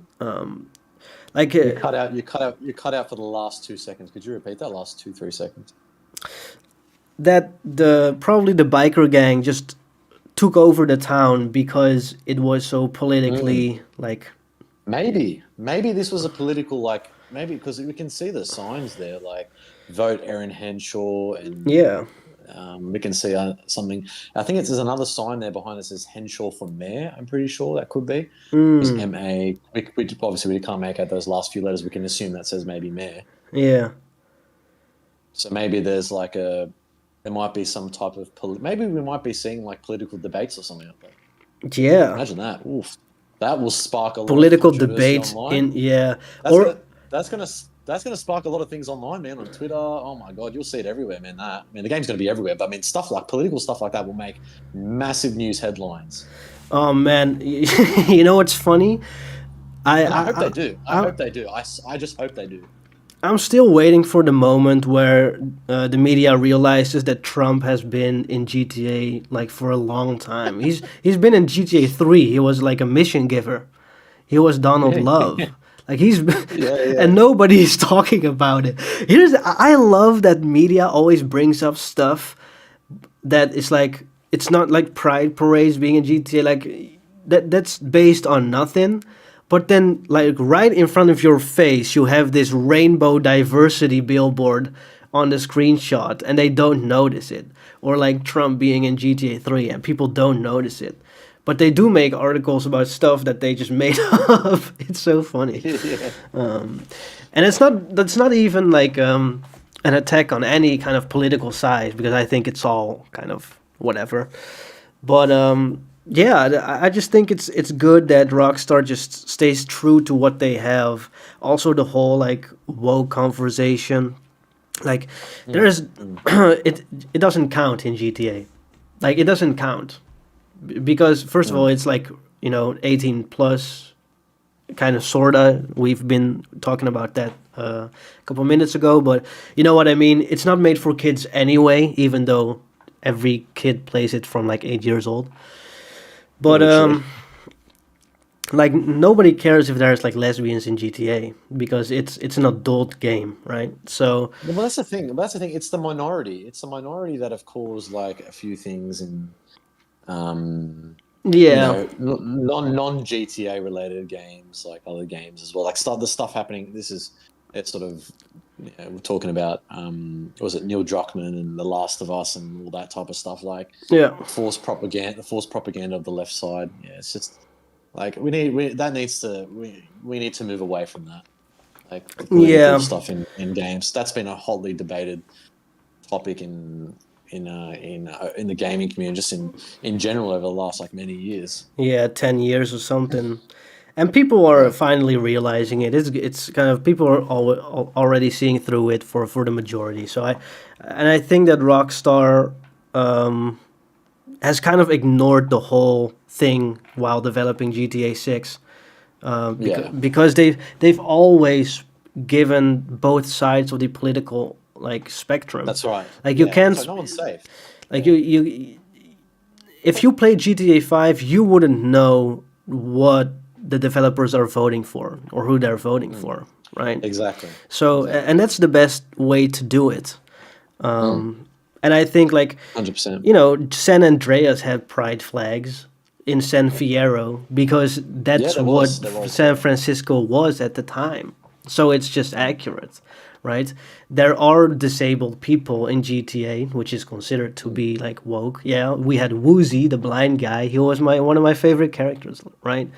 Like You cut out. You cut out. You cut out for the last 2 seconds. Could you repeat that last 3 seconds? that the probably the biker gang just took over the town because it was so Mm. politically like Maybe this was a political, like, maybe because we can see the signs there, like vote Erin Henshaw, and yeah. we can see something. I think there's another sign there behind that says Henshaw for mayor. I'm pretty sure that could be because Mm, MA. We obviously we can't make out those last few letters. We can assume that says maybe mayor. yeah. So maybe there's like there might be some type of maybe we might be seeing like political debates or something like that. Yeah, Imagine that. Oof. That will spark a lot of political controversy debates online. in yeah, That's or gonna that's gonna that's gonna spark a lot of things online, man. On Twitter, oh my god, you'll see it everywhere, man. I mean, the game's gonna be everywhere, but I mean, stuff like political stuff like that will make massive news headlines, oh man, you know what's funny? I, and I I, hope I they do. I I- hope they do. I just hope they do. I'm still waiting for the moment where the media realizes that Trump has been in GTA like for a long time. He's been in GTA 3. He was like a mission giver. He was Donald Love. Like he's Yeah, and yeah. nobody is talking about it. I love that media always brings up stuff that is like it's not like pride parades being in GTA like that's based on nothing. But then like right in front of your face you have this rainbow diversity billboard on the screenshot and they don't notice it. Or like Trump being in GTA 3 and people don't notice it. But they do make articles about stuff that they just made up. It's so funny. Yeah. And that's not even like an attack on any kind of political side because I think it's all kind of whatever. But yeah, I just think it's good that Rockstar just stays true to what they have. Also, the whole like woke conversation, like Mm, there's mm. it doesn't count in GTA. Like it doesn't count because first of all, Mm. it's like 18 plus kind of sorta. We've been talking about that a couple minutes ago, but you know what I mean. It's not made for kids anyway, even though every kid plays it from like 8 years old. But Very true. like nobody cares if there's like lesbians in GTA because it's an adult game, right? So Well, that's the thing. That's the thing. It's the minority. It's the minority that have caused like a few things in, um, yeah, non GTA related games, like other games as well. Like stuff, the stuff happening. It's sort of, we're talking about, was it Neil Druckmann and The Last of Us and all that type of stuff, like yeah, the forced propaganda of the left side. Yeah, it's just like we need to move away from that. Like the political yeah. stuff in games. That's been a hotly debated topic in the gaming community, just in general over the last like many years. Yeah, 10 years or something. And people are Yeah, finally realizing it. It's kind of people are already seeing through it for the majority. I think that Rockstar has kind of ignored the whole thing while developing GTA 6 yeah, because they've always given both sides of the political like spectrum. that's right. Like you Yeah, that's can't right. No one's safe. like Yeah, you if you played GTA 5, you wouldn't know what the developers are voting for or who they're voting mm, for, right? exactly, So, exactly. and that's the best way to do it. Mm, And I think, like, 100%. San Andreas had pride flags in San Fierro because Yeah, that's what there was, San yeah. Francisco was at the time. So it's just accurate, right? There are disabled people in GTA, which is considered to Mm. be like woke. Yeah, we had Woozy, the blind guy. He was my one of my favorite characters, right?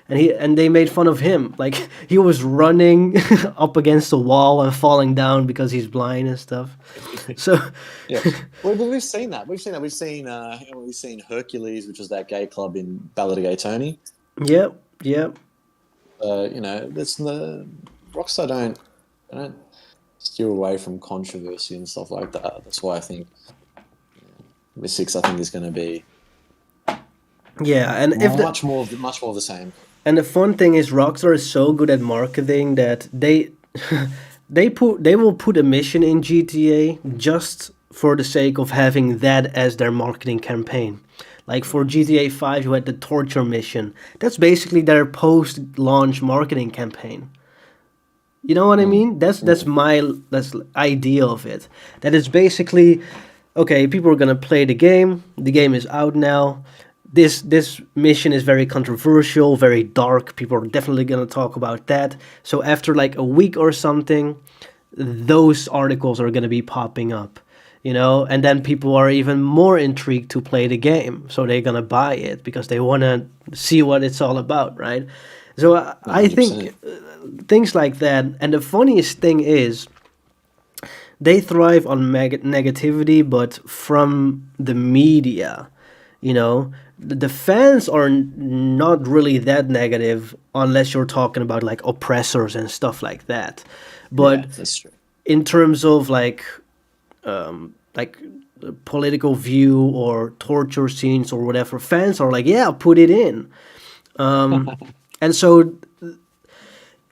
And they made fun of him. Like he was running up against the wall and falling down because he's blind and stuff. So Yeah, we've seen that. We've seen that. We've seen Hercules, which was that gay club in Ballad of Gay Tony. yep, yep. That's the Rockstar don't steer away from controversy and stuff like that. That's why I think with six, I think is going to be Yeah, and if the much more of the same. and the fun thing is Rockstar is so good at marketing that they will put a mission in GTA just for the sake of having that as their marketing campaign. Like for GTA 5 you had the torture mission. That's basically their post-launch marketing campaign. You know what I Mm, mean? That's mm. my that's idea of it. That is basically okay. People are gonna play the game. The game is out now. This mission is very controversial, very dark. People are definitely gonna talk about that. So after like a week or something, those articles are gonna be popping up. And then people are even more intrigued to play the game, so they're gonna buy it because they wanna see what it's all about, right? So No, I think 100%. things like that. And the funniest thing is they thrive on negativity, but from the media. The fans are not really that negative unless you're talking about like oppressors and stuff like that. But Yeah, that's true. in terms of like political view or torture scenes or whatever, fans are like, yeah, put it in. And so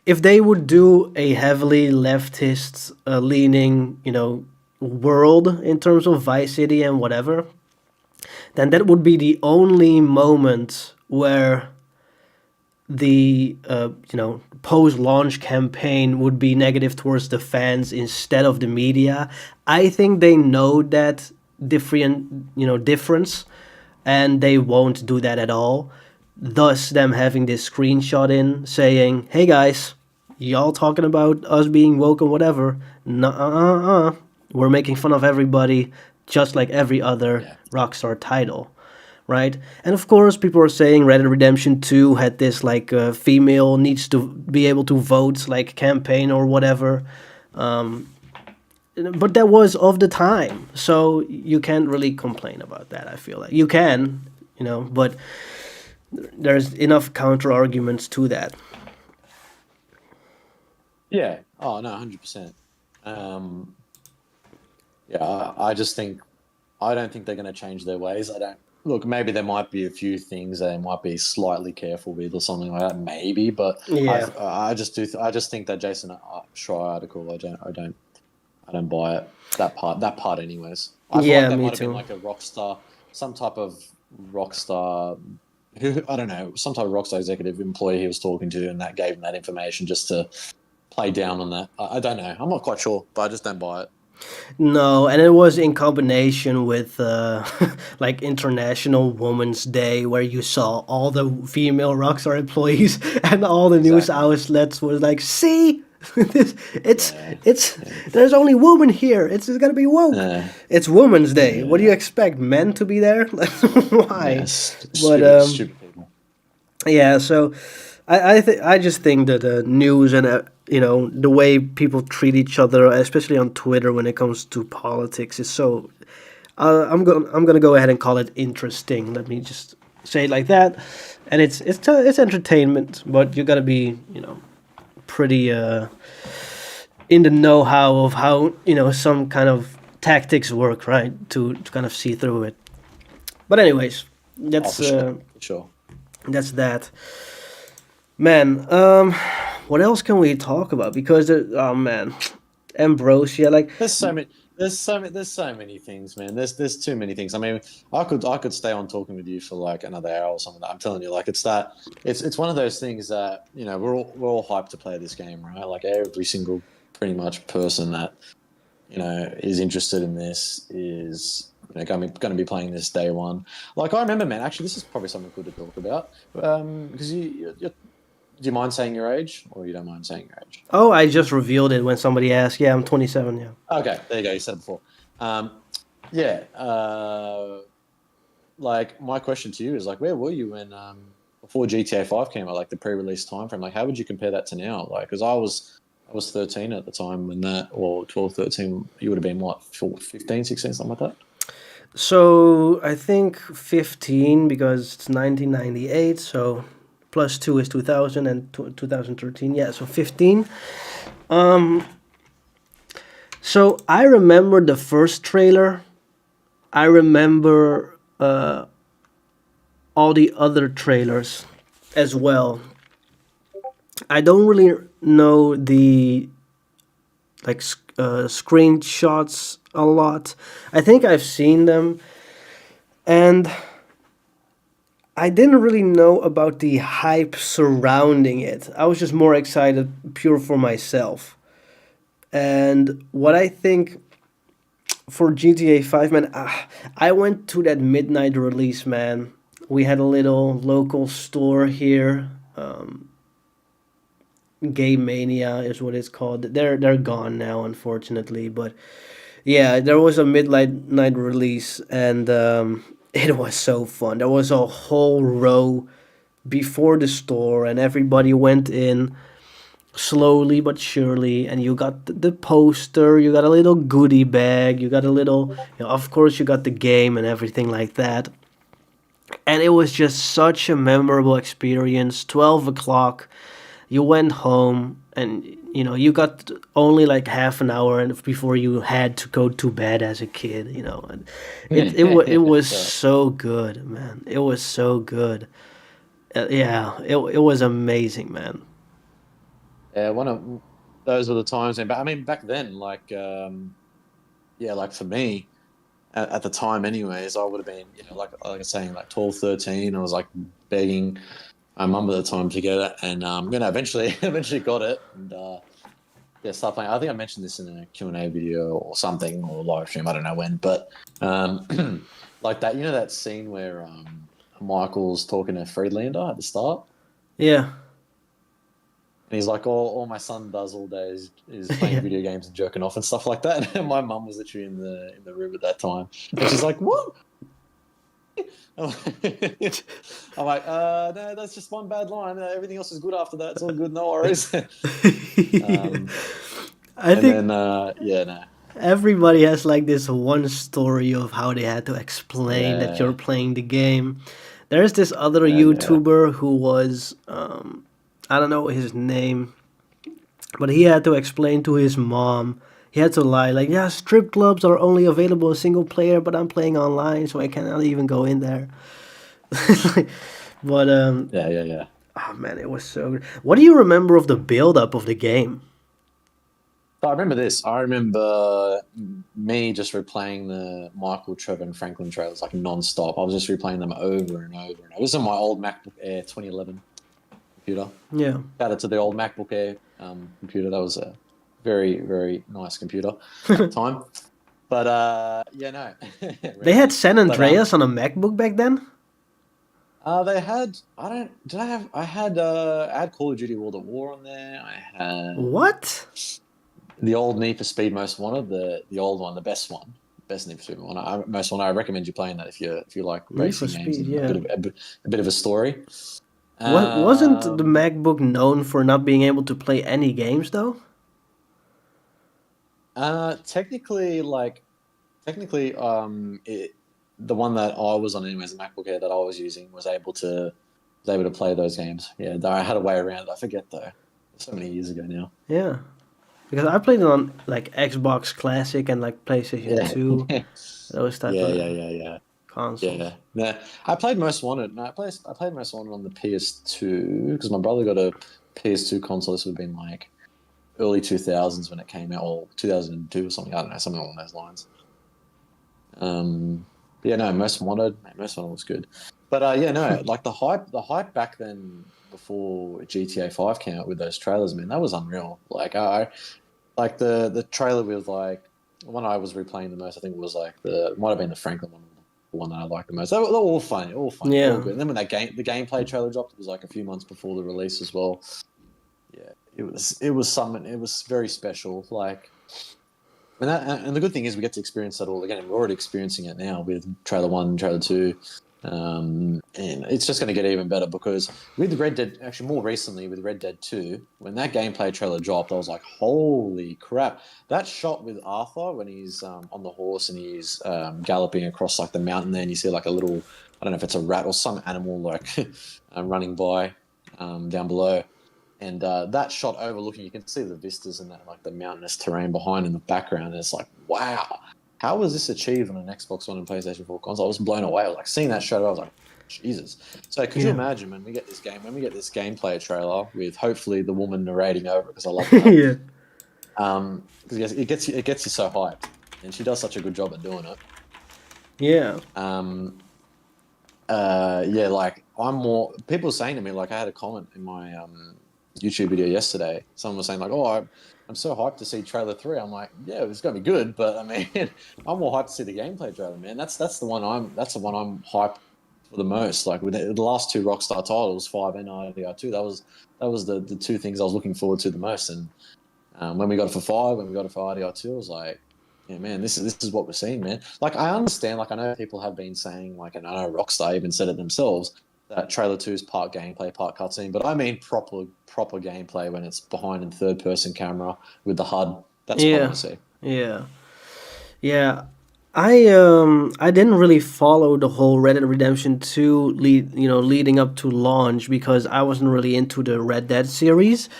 if they would do a heavily leftist leaning, world in terms of Vice City and whatever, then that would be the only moment where the post launch campaign would be negative towards the fans instead of the media. I think they know that difference, and they won't do that at all. Thus, them having this screenshot in saying, "Hey guys, y'all talking about us being woke or whatever? Nuh-uh. We're making fun of everybody, just like every other Yeah. Rockstar title." Right? And of course, people are saying Red Dead Redemption 2 had this like female needs to be able to vote like campaign or whatever. But that was of the time, so you can't really complain about that. I feel like you can, but there's enough counter arguments to that. Yeah. Oh no, 100%. Um, yeah, I just think I don't think they're going to change their ways. I don't look. Maybe there might be a few things they might be slightly careful with or something like that. Maybe, but Yeah, I just do. I just think that Jason Schreier article. I don't buy it. That part, anyways. I feel like yeah, that me might have been too. like a Rockstar, some type of Rockstar, who I don't know, some type of Rockstar executive employee he was talking to, and that gave him that information just to play down on that. I don't know. I'm not quite sure, but I just don't buy it. No, and it was in combination with like International Women's Day, where you saw all the female Rockstar employees and all the news Exactly. outlets was like, "See, this, it's Yeah. it's Yeah. there's only women here. It's gonna be woke. Yeah. It's Women's Day. What do you Yeah. expect? Men to be there? Why?" Yes. But Stupid people. yeah, so I just think that news and the way people treat each other, especially on Twitter when it comes to politics, is so. I'm gonna go ahead and call it interesting. Let me just say it like that, and it's entertainment, but you gotta be pretty in the know-how of how some kind of tactics work, right? To kind of see through it. But anyways, Oh, that's for sure. For sure. that's that. Man, what else can we talk about? Because oh man, Ambrosia, like There's so many. There's so many things, man. There's too many things. I mean, I could stay on talking with you for like another hour or something. I'm telling you, like it's one of those things that we're all hyped to play this game, right? Like every single pretty much person that is interested in this is going to be playing this day one. Like I remember, man. Actually, this is probably something good to talk about. Because do you mind saying your age, or you don't mind saying your age? oh, I just revealed it when somebody asked. Yeah, I'm 27. Yeah. Okay, there you go. You said it before. Yeah. Like my question to you is like, where were you when before GTA 5 came out, like the pre-release time frame? Like, how would you compare that to now? Like, because I was 13 at the time when that, or 12, 13. You would have been what, 15, 16, something like that. So I think 15 because it's 1998. So plus two is 2000 and 2013. Yeah, so 15. So I remember the first trailer. I remember all the other trailers as well. I don't really know the like screenshots a lot. I think I've seen them, and I didn't really know about the hype surrounding it. I was just more excited pure for myself. And what I think for GTA 5, man, I went to that midnight release, man. We had a little local store here. Game Mania is what it's called. They're gone now, unfortunately. But yeah, there was a midnight night release, and it was so fun. There was a whole row before the store, and everybody went in slowly but surely. And you got the poster, you got a little goodie bag, you got a little, of course, you got the game and everything like that. And it was just such a memorable experience. 12 o'clock, you went home, and you got only like half an hour and before you had to go to bed as a kid. And it was Yeah. so good, man. It was so good. Yeah, it was amazing, man. Yeah, one of those were the times. And but I mean, back then, like, yeah, like for me at the time, anyways, I would have been, like I was saying, like 12, 13. I was like begging my mum at the time to get it, and eventually eventually got it, and yeah, start playing. I think I mentioned this in a Q&A video or something or live stream. I don't know when, but like that, that scene where Michael's talking to Friedlander at the start, Yeah. and he's like, "All my son does all day is playing Yeah. video games and jerking off and stuff like that." And my mum was literally in the room at that time, and she's like, "What?" I'm like, no, that's just one bad line. Everything else is good after that. It's all good, no worries. Yeah. um, I and think then, yeah, no, everybody has like this one story of how they had to explain that you're yeah, playing the game. There's this other yeah. YouTuber who was, I don't know his name, but he had to explain to his mom. He had to lie, like, yeah, strip clubs are only available in single player, but I'm playing online, so I cannot even go in there. But Yeah, yeah, yeah. oh man, it was so good. What do you remember of the build up of the game? So I remember this. I remember me just replaying the Michael, Trevor, and Franklin trailers like non-stop. I was just replaying them over and over and over. This is on my old MacBook Air 2011 computer. Yeah. Shout out to the old MacBook Air computer. That was a very, very nice computer at the time. But yeah, no, They rip. had San But Andreas on a MacBook back then? they had. I don't. Did I have? I had Call of Duty World at War on there. I had What? the old Need for Speed Most Wanted, the old one, the best one, best Need for Speed one. Most Wanted. I recommend you playing that if you like Need for racing games Speed, and yeah. a bit of a story. Wasn't the Um, MacBook known for not being able to play any games though? technically, technically, the one that I was on anyways, the MacBook Air that I was using was able to play those games. Yeah, though I had a way around it. I forget though. So many years ago now. Yeah. Because I played it on like Xbox Classic and like PlayStation Yeah. 2, those type Yeah, of yeah, yeah, yeah. consoles. Yeah. No, I played Most Wanted. No, I played Most Wanted on the PS2 because my brother got a PS2 console. This would have been like early 2000s when it came out, or 2002 or something. I don't know, something along those lines. Yeah, no, Most Wanted was good. But yeah, no, like the hype back then before GTA 5 came out with those trailers, man, that was unreal. Like I like the trailer with like one I was replaying the most. I think it was like it might have been the Franklin one that I liked the most. They're all funny, all Yeah. good. And then when the gameplay trailer dropped, it was like a few months before the release as well. Yeah, it was something. It was very special. Like, and the good thing is we get to experience that all again. We're already experiencing it now with trailer one, trailer two, and it's just going to get even better because with Red Dead, actually more recently with Red Dead 2, when that gameplay trailer dropped, I was like, holy crap. That shot with Arthur when he's on the horse and he's galloping across like the mountain there and you see like a little, I don't know if it's a rat or some animal like running by down below. And that shot overlooking, you can see the vistas and that, like the mountainous terrain behind in the background. And it's like, wow, how was this achieved on an Xbox One and PlayStation 4 console? I was blown away. I was like, seeing that shot, I was like, Jesus. So could you Yeah. imagine when we get this gameplay trailer with hopefully the woman narrating over it because I love that. Yeah. Because it gets you so hyped, and she does such a good job at doing it. Yeah. Um, yeah, like I'm more people were saying to me, like I had a comment in my YouTube video yesterday. Someone was saying like, "Oh, I'm so hyped to see trailer 3." I'm like, "Yeah, it's gonna be good," but I mean, I'm more hyped to see the gameplay trailer, man. That's the one I'm hyped for the most. Like with the last two Rockstar titles, 5 and RDR2, that was the two things I was looking forward to the most. And when we got it for 5, when we got it for RDR2, I was like, yeah, man, this is what we're seeing, man. Like I understand, like I know people have been saying, like, and I know Rockstar even said it themselves that trailer 2 is part gameplay, part cutscene, but I mean proper gameplay when it's behind in third person camera with the HUD. That's what I want Yeah. to see. Yeah. Yeah. I didn't really follow the whole Red Dead Redemption 2 leading up to launch because I wasn't really into the Red Dead series.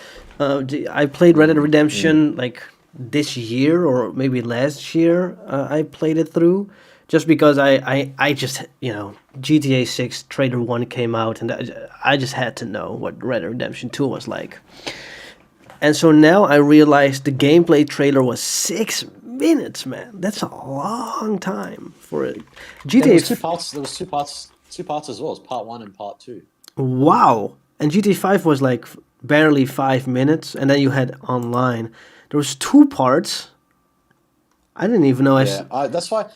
I played Red Dead Mm, mm. Redemption like this year or maybe last year. I played it through just because I just GTA 6 Trailer 1 came out and I just had to know what Red Dead Redemption 2 was like. And so now I realized the gameplay trailer was 6 minutes, man. That's a long time for it. And there GTA. was two parts. There was two parts as well. It was part 1 and part 2. Wow. and GTA 5 was like barely 5 minutes, and then you had online. There was two parts. I didn't even know. Yeah, that's why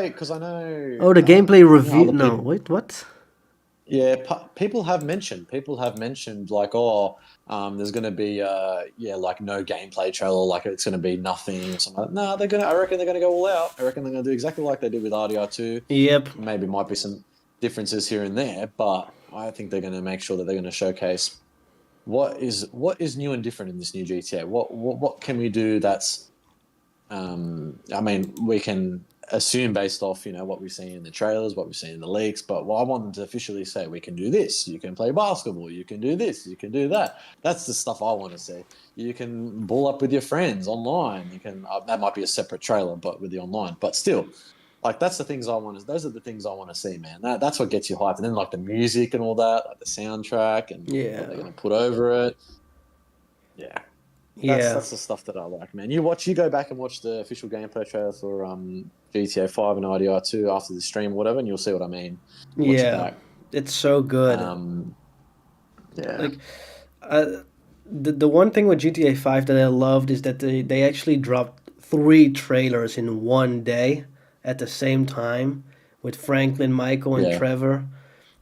because I know Oh, the gameplay review. other No, people. wait, what? Yeah, people have mentioned like, oh, there's going to be yeah, like no gameplay trailer, like it's going to be nothing or something. No, I reckon they're going to go all out. I reckon they're going to do exactly like they did with RDR2. Yep. Maybe might be some differences here and there, but I think they're going to make sure that they're going to showcase what is new and different in this new GTA. What can we do that's I mean, we can assume based off, what we've seen in the trailers, what we've seen in the leaks, but what I want them to officially say, we can do this, you can play basketball, you can do this, you can do that. That's the stuff I want to see. You can ball up with your friends online. You can, that might be a separate trailer, but with the online, but still, like those are the things I want to see, man. That's what gets you hyped. And then like the music and all that, like the soundtrack and what they're Yeah. going to put over it. Yeah. That's Yeah. that's the stuff that I like, man. You go back and watch the official gameplay trailer for GTA 5 and IDR 2 after the stream or whatever, and you'll see what I mean. Watch it Yeah. back. It's so good. Um, yeah, Like, uh, the one thing with GTA 5 that I loved is that they actually dropped three trailers in one day at the same time with Franklin, Michael, and yeah, Trevor.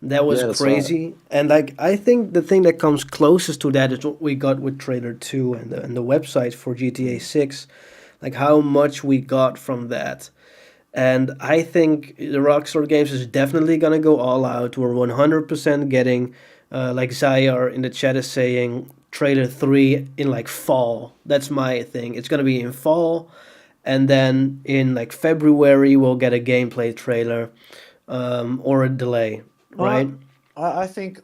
That was yeah. That's right. crazy. And like I think the thing that comes closest to that is what we got with Trailer 2 and the website for GTA Mm. 6. Like how much we got from that. And I think the Rockstar Games is definitely gonna go all out. We're 100% getting, like Zayar in the chat is saying, Trailer 3 in like fall. That's my thing. It's gonna be in fall, and then in like February we'll get a gameplay trailer, or a delay, Uh, right? I think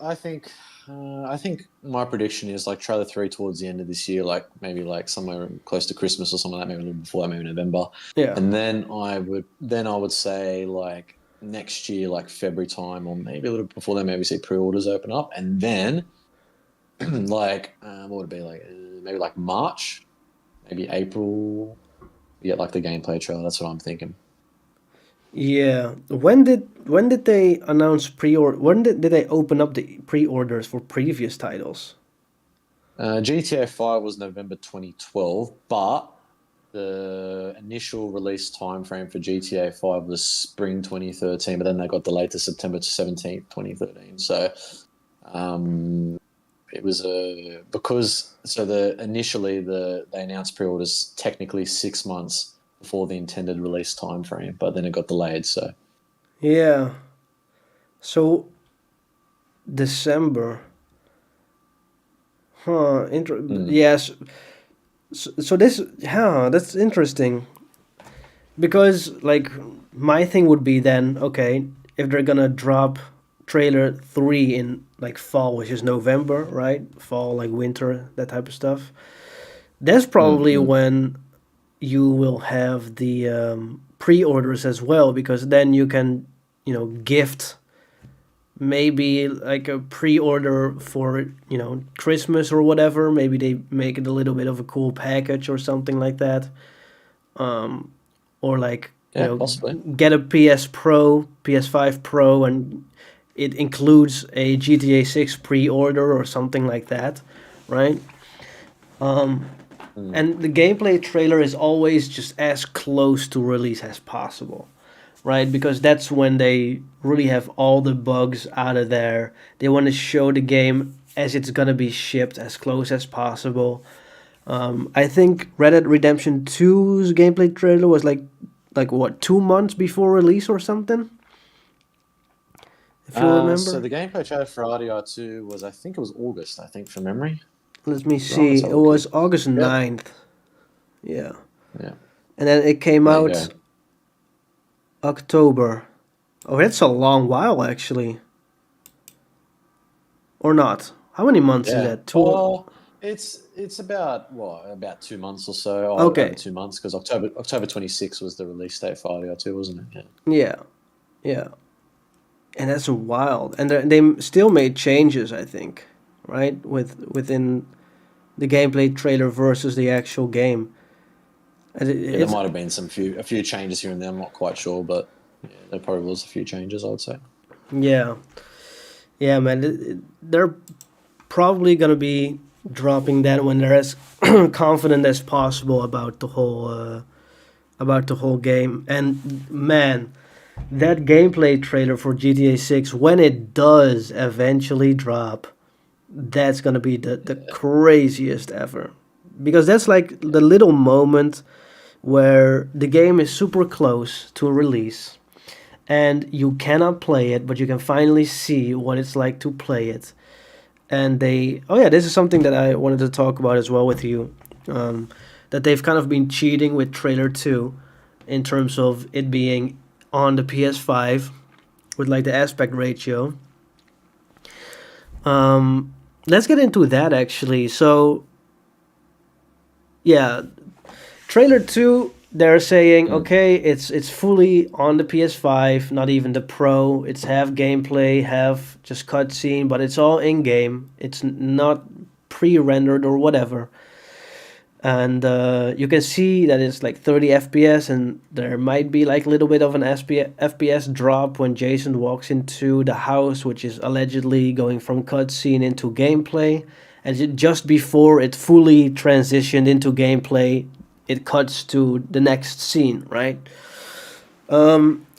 my prediction is like trailer 3 towards the end of this year, like maybe like somewhere close to Christmas or something like that, maybe a little before that, maybe November. Yeah. And then I would say like next year, like February time, or maybe a little before that, maybe see pre-orders open up, and then like what would it be like maybe like March, maybe April, you get like the gameplay trailer. That's what I'm thinking. Yeah. When did they announce pre-order? When did they open up the pre-orders for previous titles? GTA 5 was November 2012, but the initial release time frame for GTA 5 was spring 2013, but then they got delayed to September 17th, 2013. So um, it was because so they announced pre-orders technically 6 months before the intended release time frame, but then it got delayed. So Yeah. So December. Huh. mm, Yes. So this. Huh. That's interesting. Because like my thing would be then okay if they're gonna drop trailer 3 in like fall, which is November, right? Fall, like winter, that type of stuff. That's mm, probably mm. when you will have the pre-orders as well, because then you can gift maybe like a pre-order for Christmas or whatever. Maybe they make it a little bit of a cool package or something like that. Or like Yeah, possibly. get a PS5 Pro, and it includes a GTA 6 pre-order or something like that, right? Mm. And the gameplay trailer is always just as close to release as possible, right? Because that's when they really have all the bugs out of there. They want to show the game as it's gonna be shipped as close as possible. I think Red Dead Redemption 2's gameplay trailer was like what, 2 months before release or something, if you So remember. the gameplay trailer for RDR 2 was, I think it was August, I think, from memory. Let me Well, see. let's have It a look here. was August Yep. 9th. Yeah. Yeah. And then it came There you out go. October. Oh, that's a long while actually. Or not. How many months is Yeah. that? Two. Oh, it's about 2 months or so. Oh, over Okay. 2 months because October 26th was the release date for RDR 2, wasn't it? Yeah. Yeah. Yeah. And that's wild. And they still made changes, I think, right? Within the gameplay trailer versus the actual game. And Yeah, there it's might have been a few changes here and there. I'm not quite sure, but yeah, there probably was a few changes, I would say. yeah. Yeah, man. They're probably gonna be dropping that when they're as confident as possible about the whole game. And man, that gameplay trailer for GTA 6, when it does eventually drop, that's gonna be the craziest ever. Because that's like the little moment where the game is super close to release and you cannot play it, but you can finally see what it's like to play it. And they, oh yeah, this is something that I wanted to talk about as well with you. Um, that they've kind of been cheating with trailer 2 in terms of it being on the PS5 with like the aspect ratio. Let's get into that actually. So, yeah, trailer 2, they're saying, Mm. okay, it's fully on the PS5, not even the Pro. It's half gameplay, half just cutscene, but it's all in game. It's not pre-rendered or whatever. And you can see that it's like 30 FPS, and there might be like a little bit of an FPS drop when Jason walks into the house, which is allegedly going from cutscene into gameplay. And just before it fully transitioned into gameplay, it cuts to the next scene, right?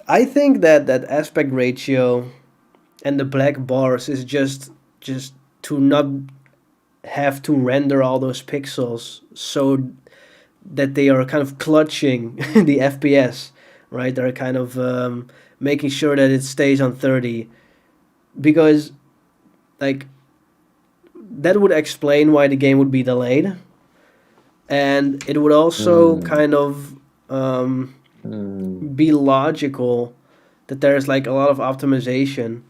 I think that that aspect ratio and the black bars is just to not have to render all those pixels so that they are kind of clutching the FPS, right? They're kind of making sure that it stays on 30 because, like, that would explain why the game would be delayed, and it would also Mm. kind of Mm. be logical that there's like a lot of optimization.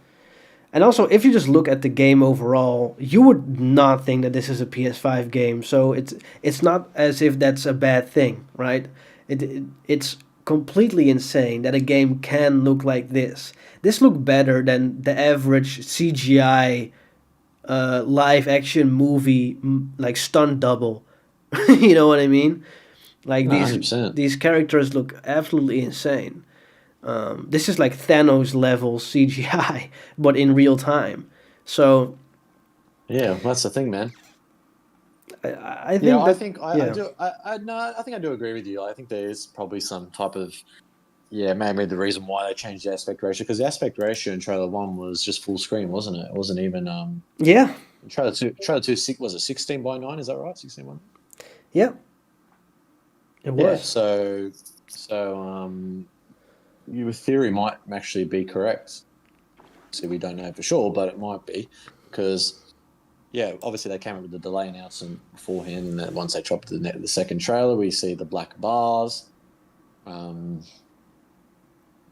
And also, if you just look at the game overall, you would not think that this is a PS5 game. So it's not as if that's a bad thing, right? It's completely insane that a game can look like this. This looked better than the average CGI live action movie like stunt double. You know what I mean? Like No, 100%. these characters look absolutely insane. This is like Thanos level CGI, but in real time. So Yeah, that's the thing, man. I Yeah, think I that, think I yeah, do. I no, I think I do agree with you. I think there is probably some type of yeah, maybe the reason why they changed the aspect ratio because the aspect ratio in trailer one was just full screen, wasn't it? It wasn't even yeah, in trailer two was it 16:9? Is that right? 16:9. yeah, it Yeah. was. So your theory might actually be correct. So we don't know for sure, but it might be because yeah, obviously they came up with the delay announcement beforehand, and then once they dropped the second trailer, we see the black bars. Um,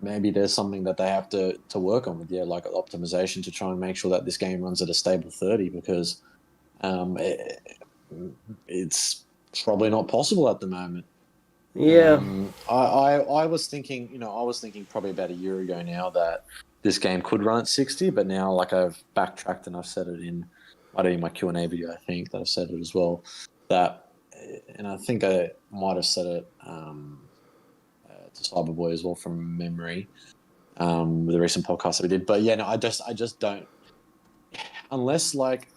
maybe there's something that they have to work on with yeah, like optimization to try and make sure that this game runs at a stable 30 because um, it, it's probably not possible at the moment. Yeah, I was thinking, I was thinking probably about a year ago now that this game could run at 60, but now like I've backtracked and I've said it in my Q&A video, I think that I've said it as well, that, and I think I might have said it to Cyberboy as well from memory with the recent podcast that we did. But yeah, no, I just don't, unless like,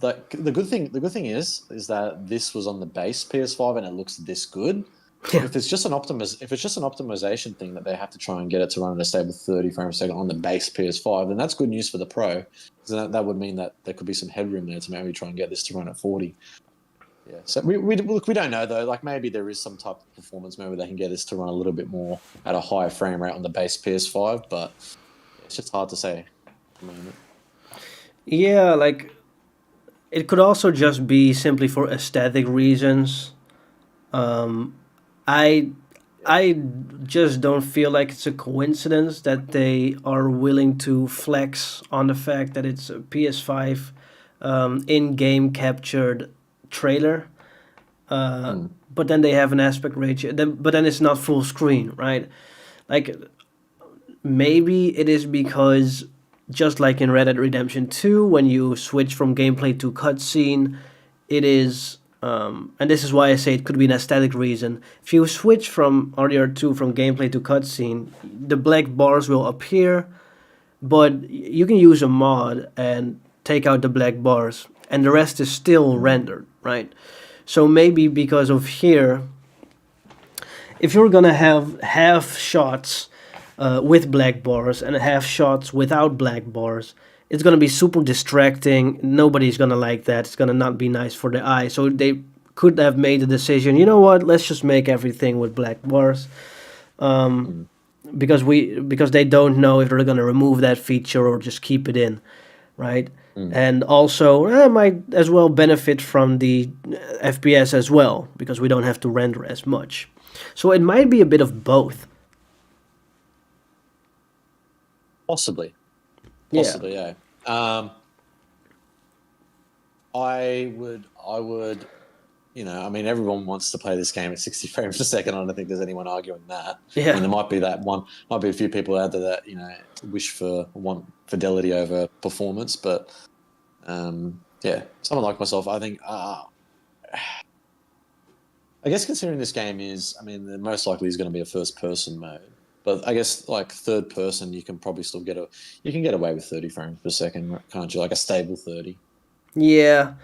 the good thing is that this was on the base PS5 and it looks this good. yeah, If it's just an optimization thing that they have to try and get it to run at a stable 30 frames per second on the base PS5, then that's good news for the Pro. So that would mean that there could be some headroom there to maybe try and get this to run at 40. Yeah. So we don't know though. Like maybe there is some type of performance. Maybe they can get this to run a little bit more at a higher frame rate on the base PS5, but it's just hard to say at the moment. yeah. Like it could also just be simply for aesthetic reasons. Um, I I just don't feel like it's a coincidence that they are willing to flex on the fact that it's a PS5 in-game captured trailer. Hmm. But then they have an aspect ratio. But then it's not full screen, right? Like maybe it is because just like in Red Dead Redemption 2, when you switch from gameplay to cutscene, it is, and this is why I say it could be an aesthetic reason. If you switch from RDR2 from gameplay to cutscene, the black bars will appear, but you can use a mod and take out the black bars, and the rest is still rendered, right? So maybe because of here, if you're gonna have half shots with black bars and half shots without black bars, it's gonna be super distracting. Nobody's gonna like that. It's gonna not be nice for the eye. So they could have made the decision. You know what? Let's just make everything with black bars. Because they don't know if they're gonna remove that feature or just keep it in, right? And also might as well benefit from the FPS as well because we don't have to render as much. So it might be a bit of both. Possibly. Yeah. Possibly, yeah. I would, I mean, everyone wants to play this game at 60 frames per second. I don't think there's anyone arguing that. Yeah. I mean, there might be a few people out there that, want fidelity over performance, but, someone like myself, I think, I guess considering this game is, I mean, most likely is going to be a first-person mode. But I guess like third person, you can probably still get away with 30 frames per second, can't you? Like a stable 30. Yeah.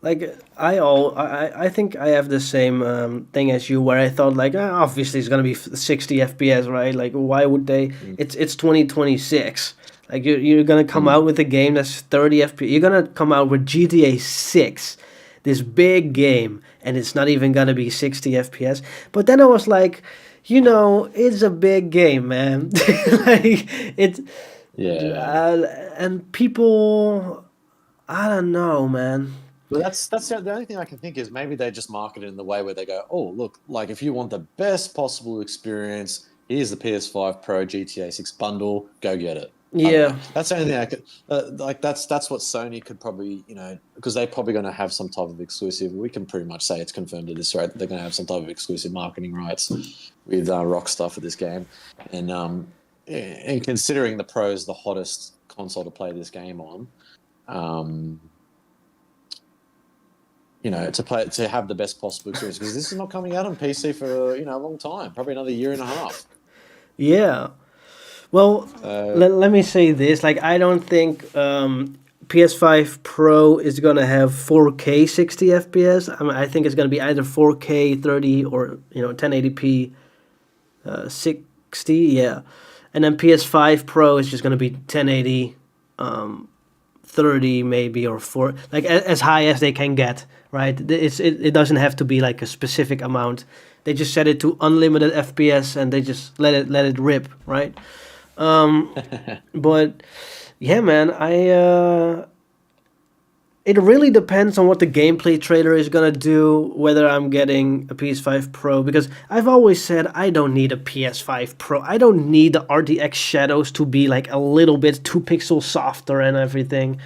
Like I think I have the same thing as you, where I thought like obviously it's gonna be 60 FPS, right? Like why would they? It's 2026. Like you're gonna come out with a game that's 30 FPS. You're gonna come out with GTA 6, this big game, and it's not even gonna be 60 FPS. But then I was like, it's a big game, man. Like it, and people, I don't know, man. Well, that's the only thing I can think is maybe they just market it in the way where they go, oh, look, like if you want the best possible experience, here's the PS5 Pro GTA 6 bundle, go get it. Yeah. That's the only thing I could that's what Sony could probably, because they're probably going to have some type of exclusive. We can pretty much say it's confirmed at this rate that they're going to have some type of exclusive marketing rights with Rockstar for this game. And considering the Pro is the hottest console to play this game on, to have the best possible experience, because this is not coming out on PC for a long time, probably another year and a half. Yeah. Well, let me say this. Like, I don't think PS5 Pro is gonna have 4K 60 FPS. I mean, I think it's gonna be either 4K 30 or 1080p 60. Yeah, and then PS5 Pro is just gonna be 1080 30 maybe, or 4, like as high as they can get. Right? It doesn't have to be like a specific amount. They just set it to unlimited FPS and they just let it rip. Right? But yeah, man, it really depends on what the gameplay trailer is gonna do, whether I'm getting a PS5 Pro, because I've always said I don't need a PS5 Pro. I don't need the RTX shadows to be like a little bit 2 pixels softer and everything.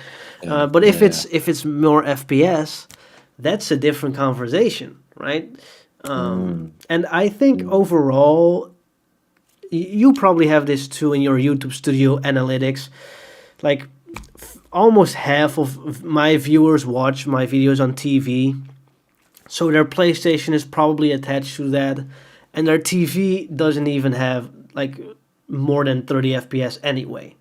But if it's more FPS, that's a different conversation, right? And I think overall, you probably have this too in your YouTube Studio analytics. Like almost half of my viewers watch my videos on TV, so their PlayStation is probably attached to that, and their TV doesn't even have like more than 30 FPS anyway.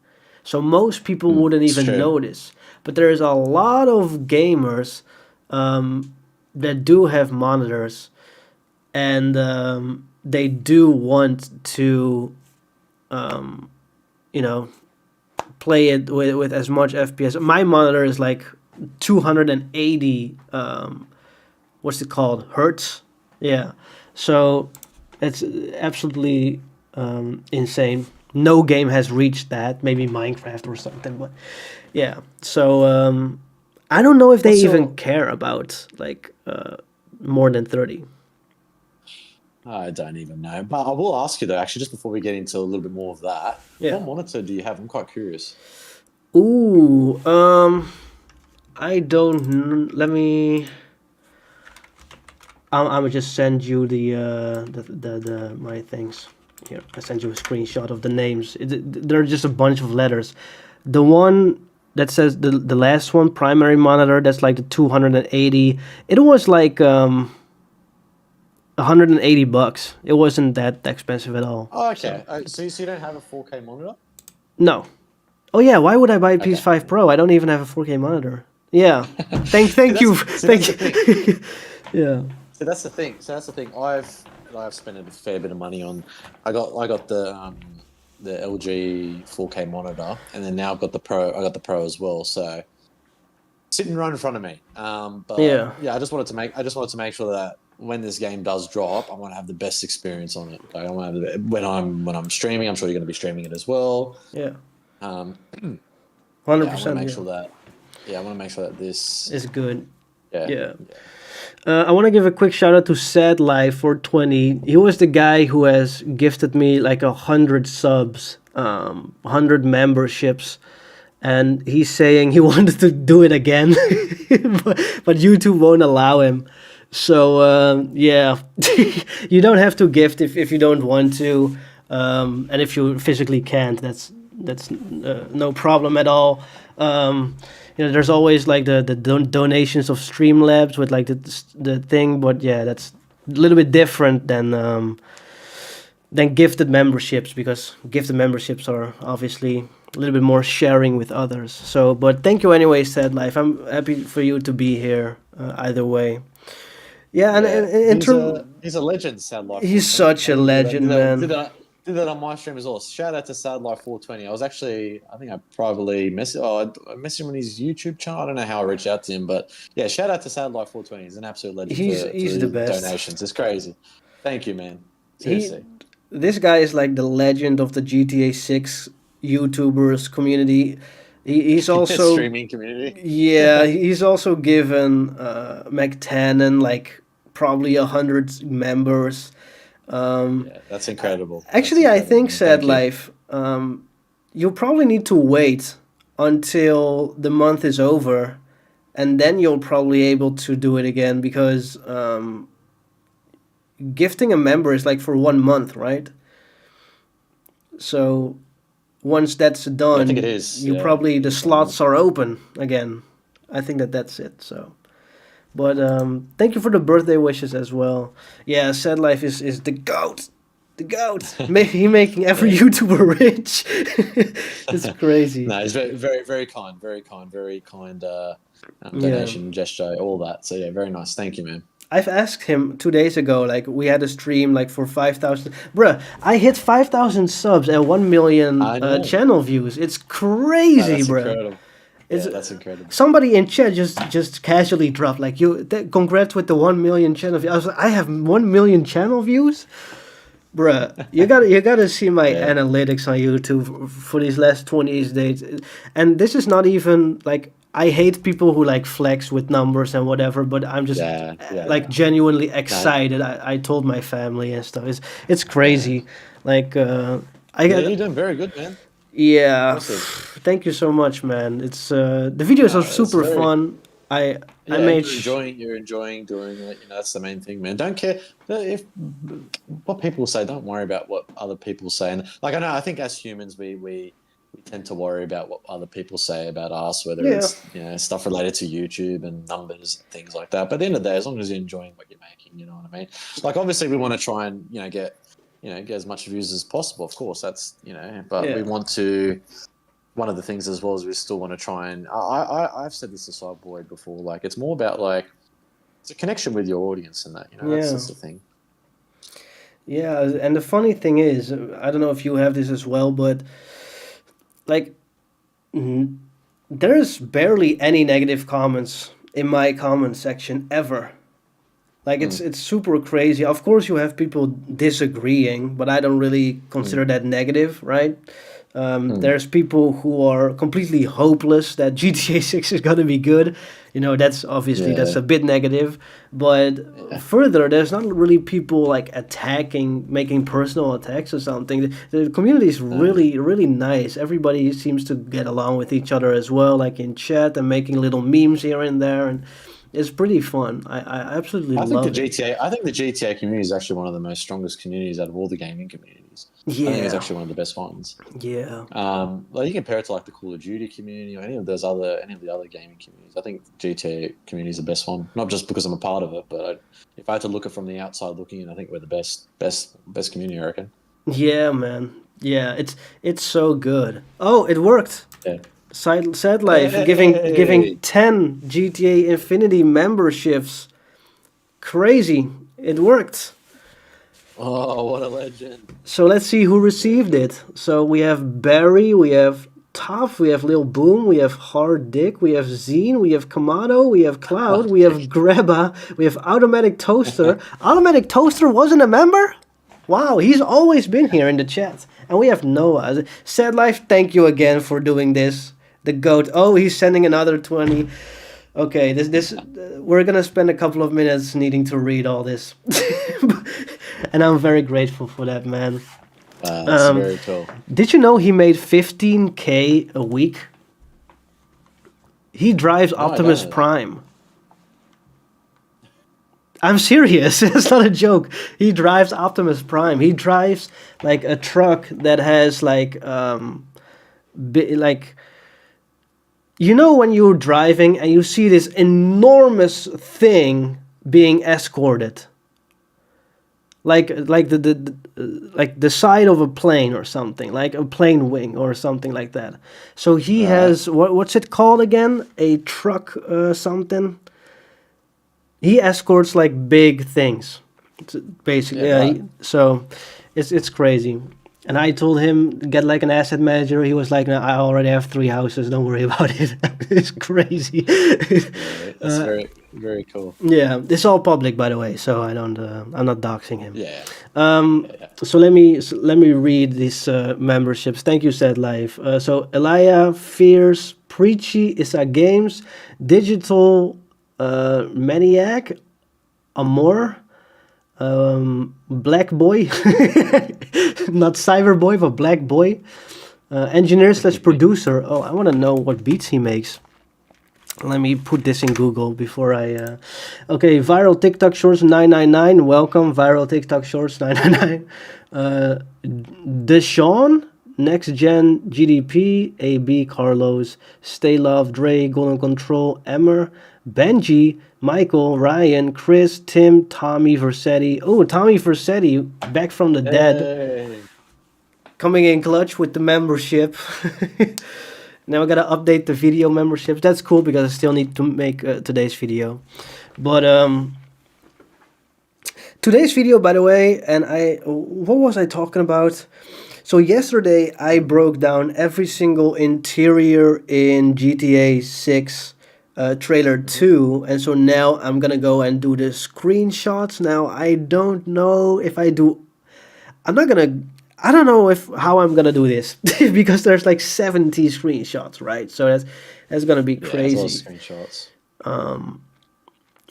So most people wouldn't even notice. But there's a lot of gamers that do have monitors, and they do want to, play it with as much FPS. My monitor is like 280, what's it called? Hertz? Yeah. So it's absolutely insane. No game has reached that. Maybe Minecraft or something, but yeah. So I don't know if they even care about like more than 30. I don't even know. But I will ask you though, actually, just before we get into a little bit more of that, what monitor do you have? I'm quite curious. Ooh, I don't. Let me. I'm gonna just send you the my things. Here, I send you a screenshot of the names. They're just a bunch of letters. The one that says the last one, primary monitor, that's like the 280. It was like $180. It wasn't that expensive at all. Oh, okay. So you don't have a 4K monitor? No, Oh yeah, why would I buy a Okay. PS5 Pro? I don't even have a 4K monitor. Yeah. See, Thank you. that's Thank the thing. you. Yeah. So that's the thing. So that's the thing. I've spent a fair bit of money on. I got the LG 4K monitor, and then now I've got the Pro. I got the Pro as well. So sitting right in front of me. But Yeah. yeah, I just wanted to make sure that when this game does drop, I want to have the best experience on it. Like I want to have when I'm streaming. I'm sure you're going to be streaming it as well. Yeah. Um, yeah, I want to 100%, make yeah. sure that. Yeah, I want to make sure that this. It's good. Yeah, Yeah. yeah. I want to give a quick shout out to Sad Life 420. He was the guy who has gifted me like 100 subs, 100 memberships, and he's saying he wanted to do it again, but YouTube won't allow him. So yeah, you don't have to gift if you don't want to, and if you physically can't, that's no problem at all. There's always like the donations of Streamlabs with like the thing, but yeah, that's a little bit different than gifted memberships, because gifted memberships are obviously a little bit more sharing with others. So, but thank you anyway, Sad Life. I'm happy for you to be here. Either way, yeah, and Yeah, in term, he's a legend. Sad Life he's 420. such I a think legend, man. did that on my stream as well. Shout out to Sad Life 420. I was actually, I think I probably I messaged him on his YouTube channel. I don't know how I reached out to him, but yeah, shout out to Sad Life 420. He's an absolute legend for He's the his best. donations. It's crazy. Thank you, man. He Seriously. This guy is like the legend of the GTA 6 YouTubers community. He's also, Streaming community. yeah, he's also given McTannen like probably 100 members. Um, Yeah, that's incredible. That's Actually, I incredible, think man. Sad Thank you. Life, you'll probably need to wait until the month is over, and then you'll probably able to do it again, because gifting a member is like for 1 month, right? So once that's Yeah, I think it done, is. you Yeah, probably it the is 1 month. slots are open again. I think that's it. So, but thank you for the birthday wishes as well. Yeah, Sad Life is the goat, the goat. He making every Yeah. YouTuber rich. It's crazy. No, he's very, very, very kind, very kind, very kind. Yeah. Donation gesture, all that. So yeah, very nice. Thank you, man. I've asked him 2 days ago, like we had a stream like for 5,000. Bruh, I hit 5,000 subs and 1 million I know. channel views. It's No, crazy, that's bruh. incredible. It's Yeah, that's incredible. somebody in chat just casually dropped like congrats with the 1 million channel views. I was like, I have 1 million channel views, bruh. You gotta see my Yeah, analytics on YouTube for these last 28 days, and this is not even like, I hate people who like flex with numbers and whatever, but I'm just yeah, yeah. like genuinely No, excited. I told my family and stuff. It's yeah, crazy. Like I yeah. got You're doing very good, man. yeah. Impressive. Thank you so much, man. It's the videos are No, it's super very. fun. I Yeah, and made you're enjoying doing it. You know, that's the main thing, man. Don't care if what people say. Don't worry about what other people say. And like I know, I think as humans, we tend to worry about what other people say about us, whether yeah. it's stuff related to YouTube and numbers and things like that. But at the end of the day, as long as you're enjoying what you're making, you know what I mean. Like obviously, we want to try and get as much views as possible. Of course, that's but we Yeah. want to. One of the things as well is we still want to try and I've said this to Cyborg before. Like it's more about like it's a connection with your audience and that Yeah. that's the thing. Yeah, and the funny thing is, I don't know if you have this as well, but like n- there's barely any negative comments in my comment section ever. Like Mm, it's super crazy. Of course, you have people disagreeing, but I don't really mm, consider that negative, right? mm. There's people who are completely hopeless that GTA 6 is gonna be good. That's obviously that's Yeah, a bit negative. But yeah, further, there's not really people like attacking, making personal attacks or something. The community is no. really, really nice. Everybody seems to get along with each other as well, like in chat and making little memes here and there, and it's pretty fun. I absolutely love it. I think the GTA community is actually one of the most strongest communities out of all the gaming communities. I think it's Yeah, actually one of the best ones. yeah, Like you compare it to like the Call of Duty community or any of the other gaming communities. I think GTA community is the best one. Not just because I'm a part of it, but if I had to look at it from the outside looking in, I think we're the best community. I reckon. yeah, man. Yeah, it's so good. Oh, it worked. Yeah. Sad Life giving Hey! 10 GTA Infinity memberships. Crazy. It worked. Oh, what a legend! So let's see who Very received cool. it. So we have Barry, we have Tough, we have Lil Boom, we have Hard Dick, we have Zine, we have Kamado, we have Cloud, we have Greba, we have Automatic Toaster. Automatic Toaster wasn't a member? Wow, he's always been here in the chat. And we have Noah. Sad Life, thank you again for doing this. The goat. Oh, he's sending another 20. Okay, this we're gonna spend a couple of minutes needing to read all this, and I'm very grateful for that, man. That's very cool. Did you know he made 15K a week? He drives No, I don't Optimus know that. Prime. I'm serious. It's not a joke. He drives Optimus Prime. He drives like a truck that has like like you know when you're driving and you see this enormous thing being escorted, like like the side of a plane or something, like a plane wing or something like that. So he Right. has what's it called again? A truck something. He escorts like big things, Yeah, basically. Yeah, right. so it's crazy. And I told him get like an asset manager. He was like, "No, I already have 3 houses. Don't worry about it." It's crazy. Yeah, that's very cool. Yeah, it's all public, by the way. So I don't. I'm not doxing him. Yeah. Yeah. Yeah. So let me read these memberships. Thank you, Sad Life. So Elia, Fierce, Preachy, Isa Games, Digital Maniac, Amor, Black Boy, not Cyber Boy, but Black Boy, engineer slash producer. Oh, I want to know what beats he makes. Let me put this in Google before I. Okay, viral TikTok shorts 999. Welcome, viral TikTok shorts 999. Deshaun, Next Gen GDP, AB Carlos, Stay Love, Dre, Golden Control, Emmer, Benji, Michael, Ryan, Chris, Tim, Tommy Versetti. Oh, Tommy Versetti, back from the dead, Hey. coming in clutch with the membership. Now I gotta update the video memberships. That's cool because I still need to make today's video. But today's video, by the way, and what was I talking about? So yesterday I broke down every single interior in GTA 6 trailer Mhm. 2, and so now I'm gonna go and do the screenshots. Now I don't know if I do. I'm not gonna. I don't know if how I'm gonna do this because there's like 70 screenshots, right? So that's gonna be Yeah, there's a lot of crazy. screenshots.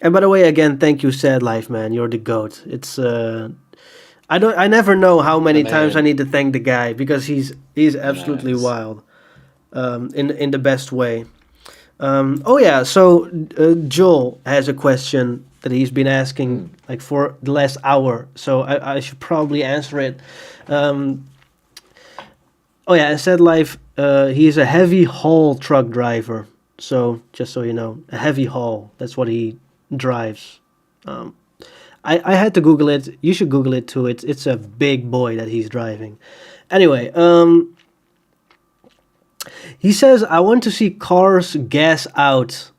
And by the way, again, thank you, Sad Life, man. You're the goat. It's I never know how I many times I mean, need to thank the guy because he's I know. absolutely wild. In the best way. Oh yeah, so Joel has a question that he's been asking Mm. like for the last hour. So I should probably answer it. Um, oh yeah, Sad Life. He's a heavy haul truck driver. So just so you know, a heavy haul. That's what he drives. Um, I had to Google it. You should Google it too. It's a big boy that he's driving. Anyway, he says I want to see cars gas out.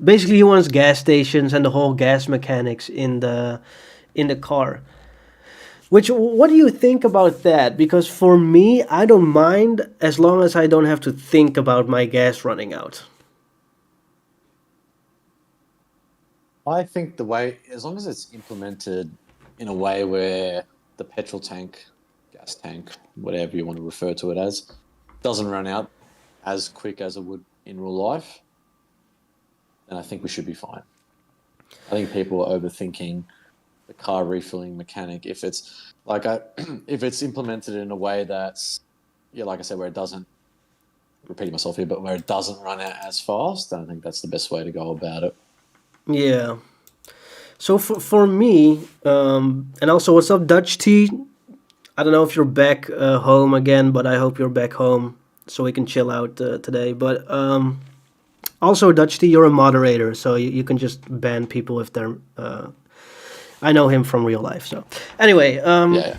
Basically, he wants gas stations and the whole gas mechanics in the car. Which what do you think about that? Because for me, I don't mind as long as I don't have to think about my gas running out. I think the way, as long as it's implemented in a way where the petrol tank, gas tank, whatever you want to refer to it as, doesn't run out as quick as it would in real life, then I think we should be fine. I think people are overthinking the car refilling mechanic. If it's like if it's implemented in a way that's, yeah, like I said, where it doesn't, repeating myself here, but where it doesn't run out as fast, then I think that's the best way to go about it. Yeah. So for me, and also what's up, Dutch Tea? I don't know if you're back home again, but I hope you're back home so we can chill out today. But also, Dutch Tea, you're a moderator, so you can just ban people if they're. I know him from real life, so anyway. Yeah,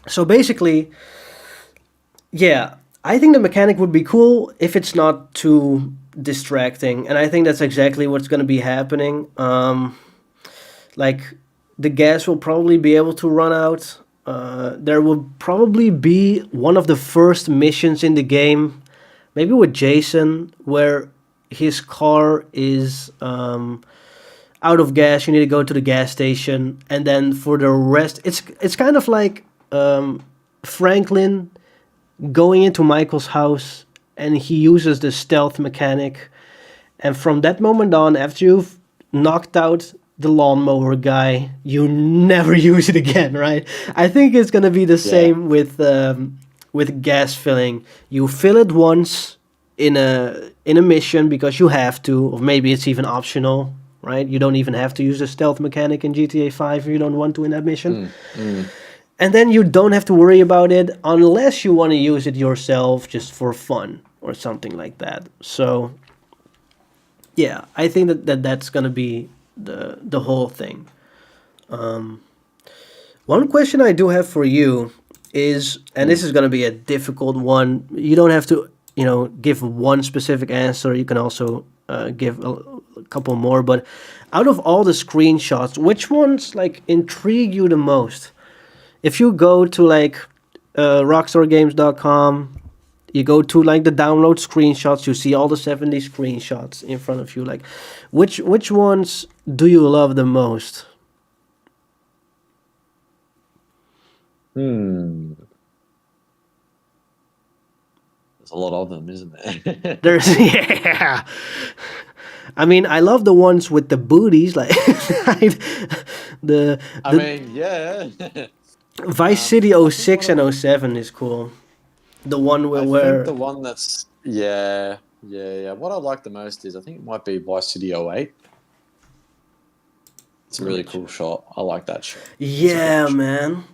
So basically, Yeah, I think the mechanic would be cool if it's not too distracting, and I think that's exactly what's going to be happening. Like the gas will probably be able to run out. There will probably be one of the first missions in the game, maybe with Jason, where his car is out of gas. You need to go to the gas station, and then for the rest, it's kind of like Franklin going into Michael's house, and he uses the stealth mechanic. And from that moment on, after you've knocked out the lawnmower guy, you never use it again, right? I think it's gonna be the Yeah. same with gas filling. You fill it once in a mission because you have to, or maybe it's even optional, right? You don't even have to use the stealth mechanic in GTA 5 if you don't want to in that mission. Mm, mm. And then you don't have to worry about it unless you want to use it yourself just for fun or something like that. So yeah, I think that's gonna be the whole thing. One question I do have for you is, and this Mm. is gonna be a difficult one. You don't have to, give one specific answer. You can also give a couple more. But out of all the screenshots, which ones like intrigue you the most? If you go to like rockstargames.com, you go to like the download screenshots, you see all the 70 screenshots in front of you. Like, which ones do you love the most? Hmm. There's a lot of them, isn't there? There's yeah. I mean, I love the ones with the booties, like the I the mean, yeah. Vice City I think one '06 of and '07 is cool. The one I think where the one that's yeah. What I like the most is I think it might be Vice City '08. It's a let me really cool check. shot. I like that shot. That's a good Yeah, shot. man.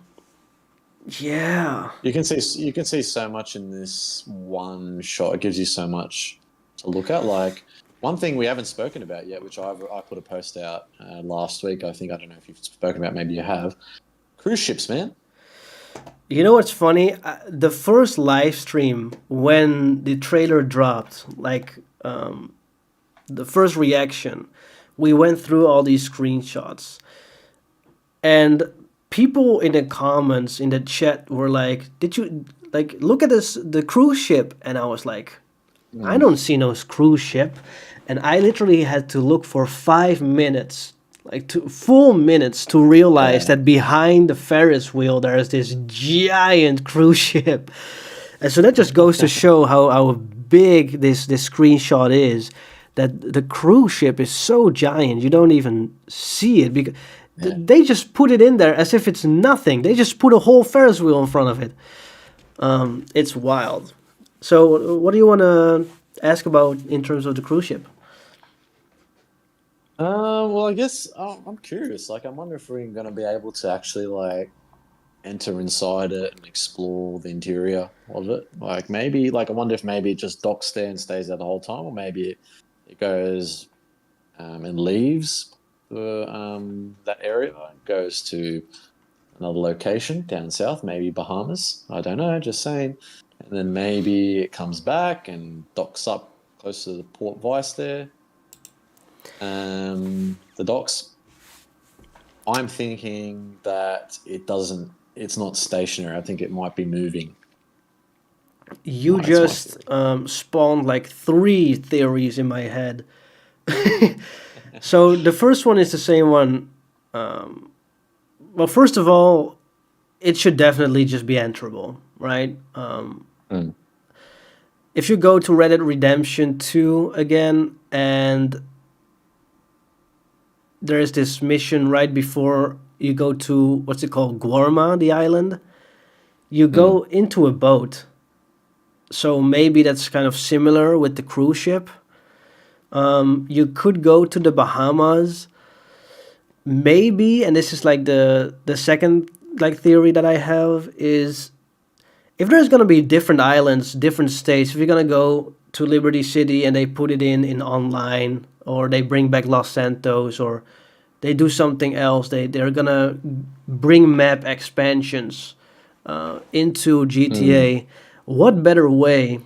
Yeah. You can see so much in this one shot. It gives you so much to look at. Like one thing we haven't spoken about yet, which I put a post out last week. I don't know if you've spoken about. Maybe you have. Cruise ships, man. You know what's funny? The first live stream when the trailer dropped, like the first reaction, we went through all these screenshots, and people in the comments in the chat were like, "Did you like look at this the cruise ship?" And I was like, "I Mm, don't see no cruise ship," and I literally had to look for 5 minutes. Like 2 full minutes to realize yeah, that behind the Ferris wheel there is this giant cruise ship. And so that just goes to show how big this screenshot is. That the cruise ship is so giant you don't even see it because yeah. they just put it in there as if it's nothing. They just put a whole Ferris wheel in front of it. It's wild. So what do you want to ask about in terms of the cruise ship? Well, I guess I'm curious. Like, I wonder if we're going to be able to actually like enter inside it and explore the interior of it. Like, maybe, like, I wonder if maybe it just docks there and stays there the whole time, or maybe it goes and leaves that area, and goes to another location down south, maybe Bahamas. I don't know, just saying. And then maybe it comes back and docks up close to the Port Vice there. The docks. I'm thinking that it's not stationary. I think it might be moving. You That's my just theory. spawned like three theories in my head. So the first one is the same one. Well, first of all, it should definitely just be enterable, right? Mm, If you go to Reddit Redemption 2 again, and there's this mission right before you go to what's it called, Guarma, the island. You mm, go into a boat, so maybe that's kind of similar with the cruise ship. You could go to the Bahamas, maybe, and this is like the second like theory that I have is if there's gonna be different islands, different states. If you're gonna go to Liberty City and they put it in online, or they bring back Los Santos, or they do something else. They're gonna bring map expansions into mm, GTA. what better way,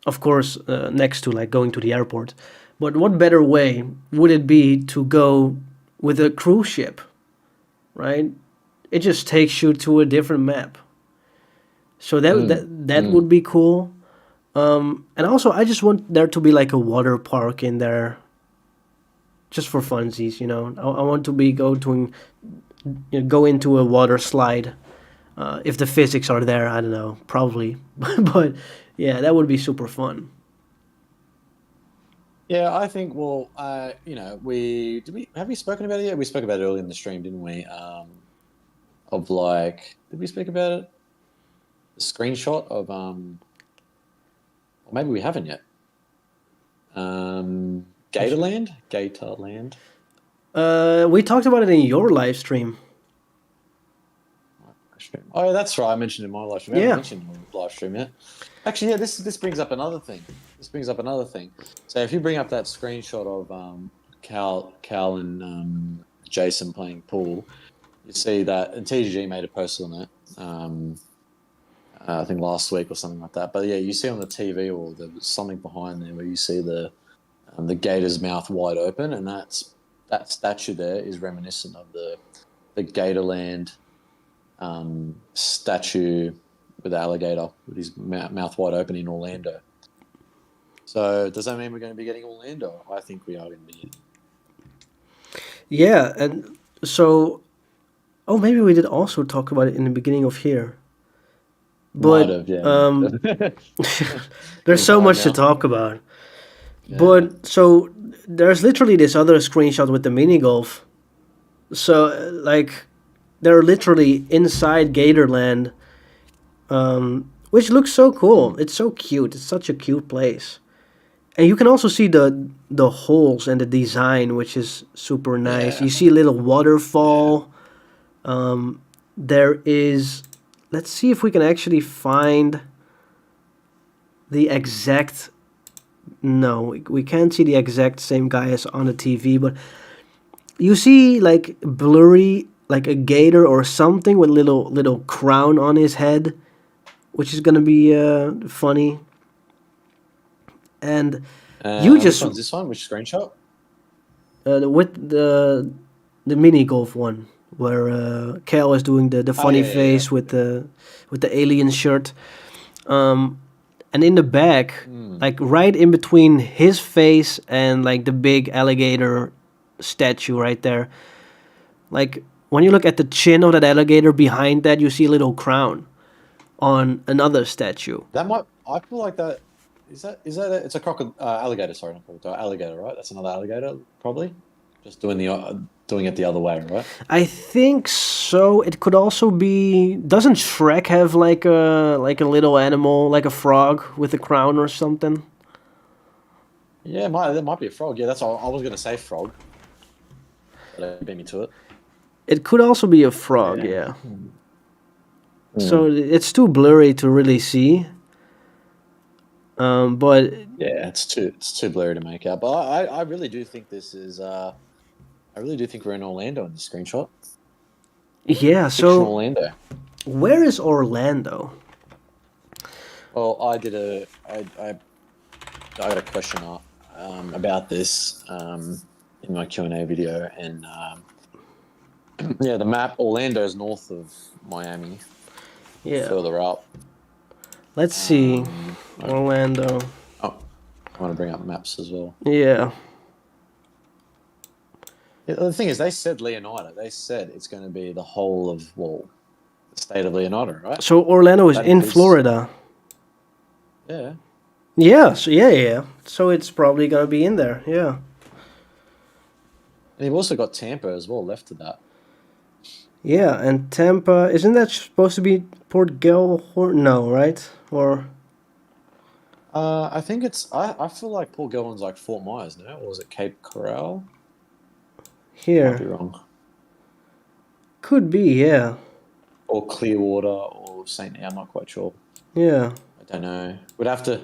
of course, next to like going to the airport, but what better way would it be to go with a cruise ship, right? It just takes you to a different map. So Mm, that mm. would be cool. And also, I just want there to be like a water park in there, just for funsies. I want to be go to go into a water slide. If the physics are there, I don't know, probably, but yeah, that would be super fun. Yeah, I think. Well, we did we have we spoken about it yet? We spoke about it early in the stream, didn't we? Of like, did we speak about it? The screenshot of or maybe we haven't yet. Gatorland, Gatorland. We talked about it in your live stream. Oh, yeah, that's right. I mentioned it in my live stream. We haven't Yeah. mentioned it in the live stream yet. Actually, yeah, this brings up another thing. This brings up another thing. So if you bring up that screenshot of Cal and Jason playing pool, you see that, and TGG made a post on it. I think last week or something like that. But yeah, you see on the TV or there's something behind there where you see the gator's mouth wide open, and that statue there is reminiscent of the Gatorland statue with the alligator with his mouth wide open in Orlando. So does that mean we're going to be getting Orlando? I think we are going to be getting. Yeah, and so oh, maybe we did also talk about it in the beginning of here, Might but have, yeah, might have. there's Been so time much to now. talk about. Yeah. But so there's literally this other screenshot with the mini golf. So like they're literally inside Gatorland, which looks so cool. Mm. It's so cute. It's such a cute place, and you can also see the holes and the design, which is super nice. Yeah. You see a little Yeah. waterfall. There is. Let's see if we can actually find the exact. No, we can't see the exact same guy as on the TV, but you see like blurry, like a gator or something with little crown on his head, which is gonna be funny. And you Which just one's this one? Which screenshot? with the mini golf one where Cal is doing the Oh funny yeah, yeah, yeah. face with the alien shirt. And in the back, Mm. like right in between his face and like the big alligator statue right there, like when you look at the chin of that alligator, behind that you see a little crown on another statue. That might. I feel like that. Is that it's a crocodile alligator? Sorry, not crocodile. Alligator, right? That's another alligator, probably. Just doing it the other way, right? I think so. It could also be. Doesn't Shrek have like a little animal, like a frog with a crown or something? Yeah, that might be a frog. Yeah, that's all. I was going to say frog, but I beat me to it. It could also be a frog. Yeah. Yeah. So Mm. it's too blurry to really see. But Yeah, it's too blurry to make out. But I really do think this is. I really do think we're in Orlando in the screenshot. yeah. Fictional So Orlando. where is Orlando? Well, I got a question about this in my Q&A video, and yeah, the map Orlando is north of Miami, Yeah. further up. Let's see. I, Orlando. oh, I want to bring up maps as well. Yeah. Yeah, the thing is, they said Leonardo. They said it's going to be the whole of the state of Leonardo, right? So Orlando is That in includes, Florida. yeah. Yeah. So yeah. So it's probably gonna be in there. Yeah. And you've also got Tampa as well left of that. Yeah. And Tampa, isn't that supposed to be Port Gilhor? No, right? Or I think it's. I feel like Paul Gelman's like Fort Myers now, or was it Cape Coral? Might be here? wrong. Could be. Yeah. Or Clearwater or St. I'm not quite sure. Yeah. I don't know. Would have to.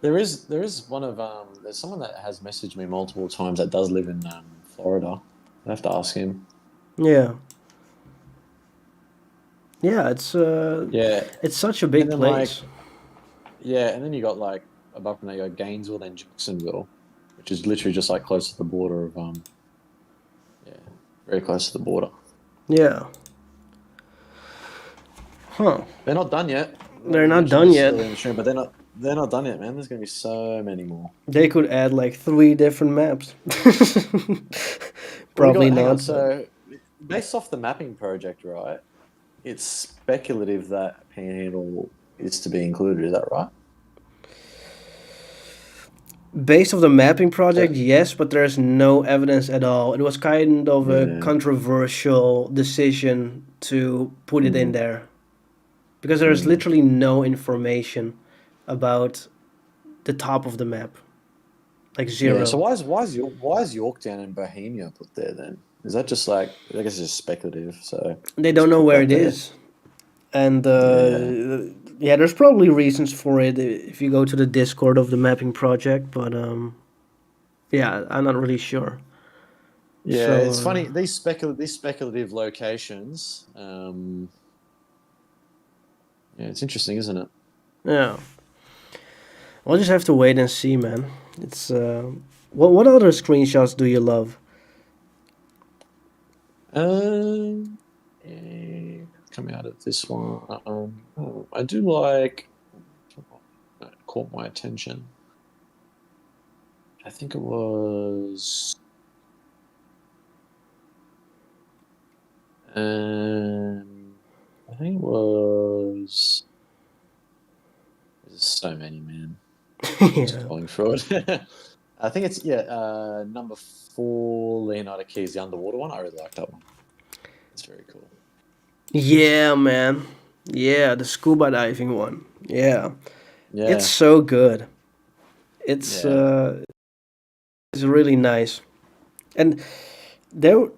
There is one of there's someone that has messaged me multiple times that does live in Florida. I have to ask him. Yeah. Yeah. Yeah, It's such a and big then like place. yeah, and then you got like above from that, you got Gainesville, then Jacksonville, which is literally just like close to the border of yeah, very close to the border. Yeah. Huh. They're not done yet. They're We not mentioned done this yet. earlier in the stream, but they're not done yet, man. There's gonna be so many more. They could add like 3 different maps. Well, we Probably got hang on. not, but So based off the mapping project, right? It's speculative that Panhandle is to be included. Is that right? based off the mapping project, So, yes, but there's no evidence at all. It was kind of a yeah. controversial decision to put it in Mm, there because there's mm. literally no information about the top of the map, like Yeah. So zero. why is Yorktown and Bohemia put there then? Is that just like I guess it's just speculative? So They don't just know put where that it there. is, and Yeah. yeah, there's probably reasons for it if you go to the Discord of the mapping project, but yeah, I'm not really sure. Yeah. So It's funny these speculative locations. Yeah, it's interesting, isn't it? yeah, we'll just have to wait and see, man. It's what other screenshots do you love? Come out of this one. I do like. That caught my attention. I think it was. I think it was. There's so many, man. Just Yeah. going through it. I think it's number 4, Leonardo Keys, the underwater one. I really like that one. It's very cool. Yeah, man. Yeah, the scuba diving one. Yeah. It's Yeah, so good. It's yeah. it's really nice. And there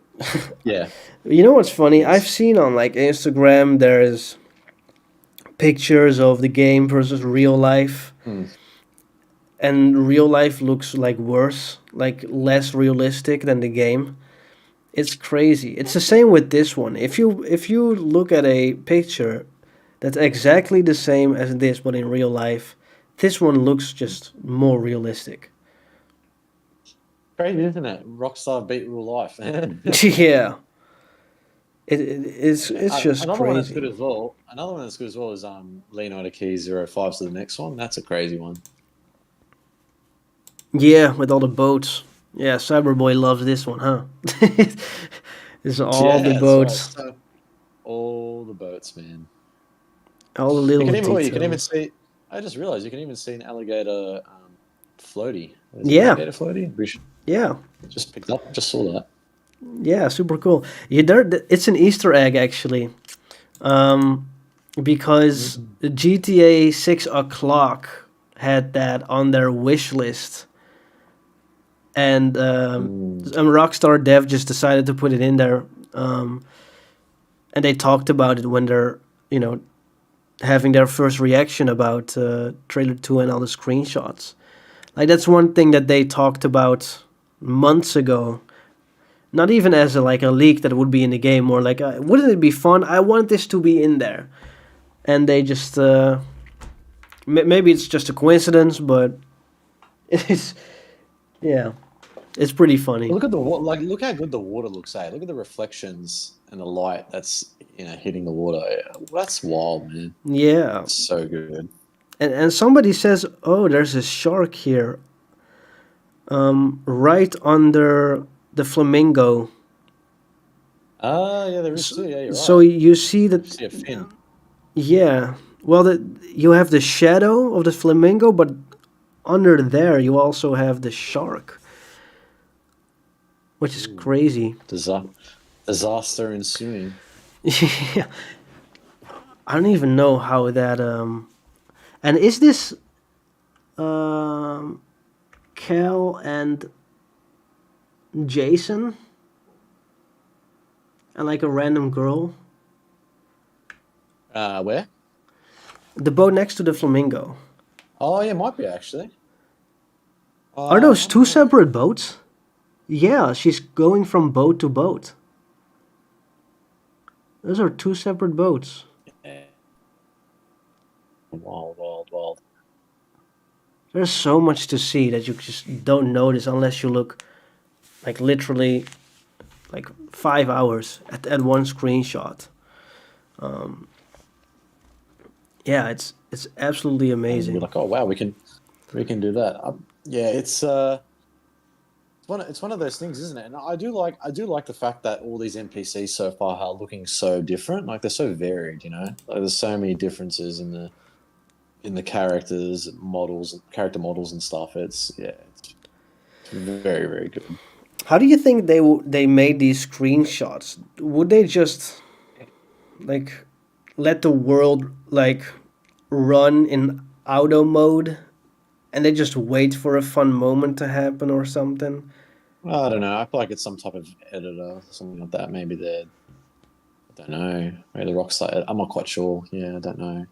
Yeah. you know what's funny? I've Yes. seen on like Instagram there's pictures of the game versus real life, Mm. and real life looks like worse, like less realistic than the game. It's crazy. It's the same with this one. If you look at a picture that's exactly the same as this but in real life, this one looks just more realistic. Crazy, isn't it? Rockstar beat real life. Yeah. It's just Another one that's good crazy. as well. Another one that's good as well is Leonardo Keys 05. So the next one, that's a crazy one. Yeah, with all the boats. Yeah, Cyberboy loves this one, huh? It's all the Yeah, that's right. boats, So all the boats, man. all the You little can even well, you can even details. see. I just realized you can even see an alligator floaty. Is it an Yeah, alligator floaty? yeah, Just picked up. Just saw that. yeah, super cool. Yeah, it's an Easter egg actually, um, because Mm. GTA 6 O'Clock had that on their wish list, and Mm. Rockstar Dev just decided to put it in there, um, and they talked about it when they're you know having their first reaction about trailer 2 and all the screenshots. Like that's one thing that they talked about months ago. Not even as like a leak that would be in the game, more like wouldn't it be fun? I want this to be in there, and they just maybe it's just a coincidence, but it's yeah, it's pretty funny. Look at look how good the water looks. Look at the reflections and the light that's hitting the water. Yeah, that's wild, man. Yeah, That's so good. and somebody says, oh, there's a shark here, right under the flamingo. Yeah, there is S- too. Yeah, you're So right. you see You that, see a fin. yeah. Well, you have the shadow of the flamingo, but under there you also have the shark, which is Ooh, crazy. disaster ensuing. Yeah, I don't even know how that. And is this um, Cal and Jason and like a random girl? Where? The boat next to the flamingo. Oh, yeah, might be actually. Are those I don't two know. separate boats? Yeah, she's going from boat to boat. Those are two separate boats. Yeah. Wild, wild, wild. there's so much to see that you just don't notice unless you look like literally like 5 hours at one screenshot. Yeah, it's absolutely And you're amazing. like, oh wow, we can do that. Yeah, it's one of those things, isn't it? And I do like the fact that all these NPCs so far are looking so different. Like they're so varied, you know. Like there's so many differences in the character models and stuff. It's very very good. How do you think they made these screenshots? Would they just like let the world like run in auto mode and they just wait for a fun moment to happen or something? I don't know. I feel like it's some type of editor, something like that. Maybe they're I don't know. Maybe the Rockstar. I'm not quite sure. Yeah, I don't know.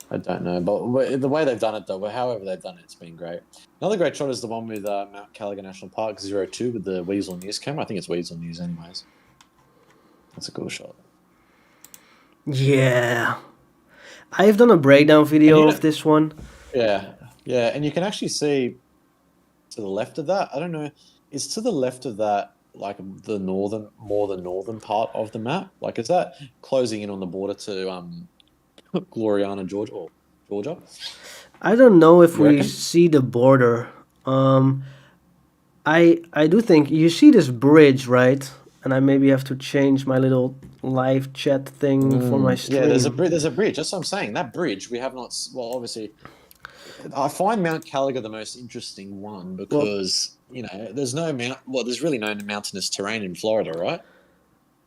I don't know, but the way they've done it, though, however they've done it, it's been great. Another great shot is the one with Mount Caligan National Park 02 with the Weasel News camera. I think it's Weasel News, anyways. That's a cool shot. Yeah. I've done a breakdown And video of this one. yeah, yeah, and you can actually see to the left of that. I don't know, is to the left of that like the northern part of the map? Like, is that closing in on the border to Gloriana, Georgia, or Georgia? I don't know if You we reckon? see the border. Um, I do think you see this bridge, right? And I maybe have to change my little live chat thing for my Yeah, stream. there's a bridge. That's what I'm saying. That bridge we have not. Well, obviously, I find Mount Caliga the most interesting one Well, because you know there's no mount. Well, there's really no mountainous terrain in Florida, right?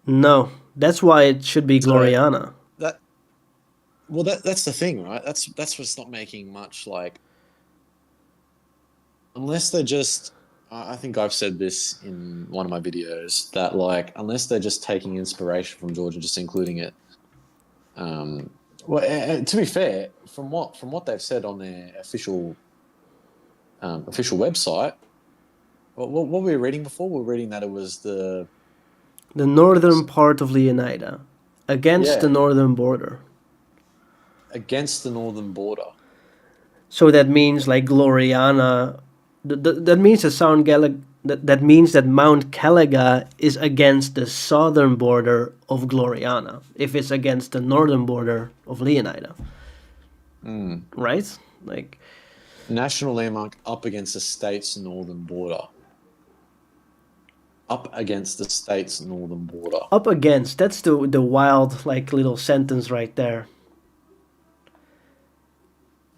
no, that's why it should be So Gloriana. that that's the thing, right? That's what's not making much like unless they're just. I think I've said this in one of my videos that like unless they're just taking inspiration from Georgia, just including it. Um, well, to be fair, from what they've said on their official website, what were we reading before? We were reading that it was the The what was northern it? part of Leonida, against the Yeah, northern border. against the northern border. So that means like Gloriana. That means that means that Mount Caliga is against the southern border of Gloriana. If it's against the northern border of Leonida, Mm. right? Like National landmark up against the state's northern border. Up against the state's northern border. up against. That's the wild like little sentence right there.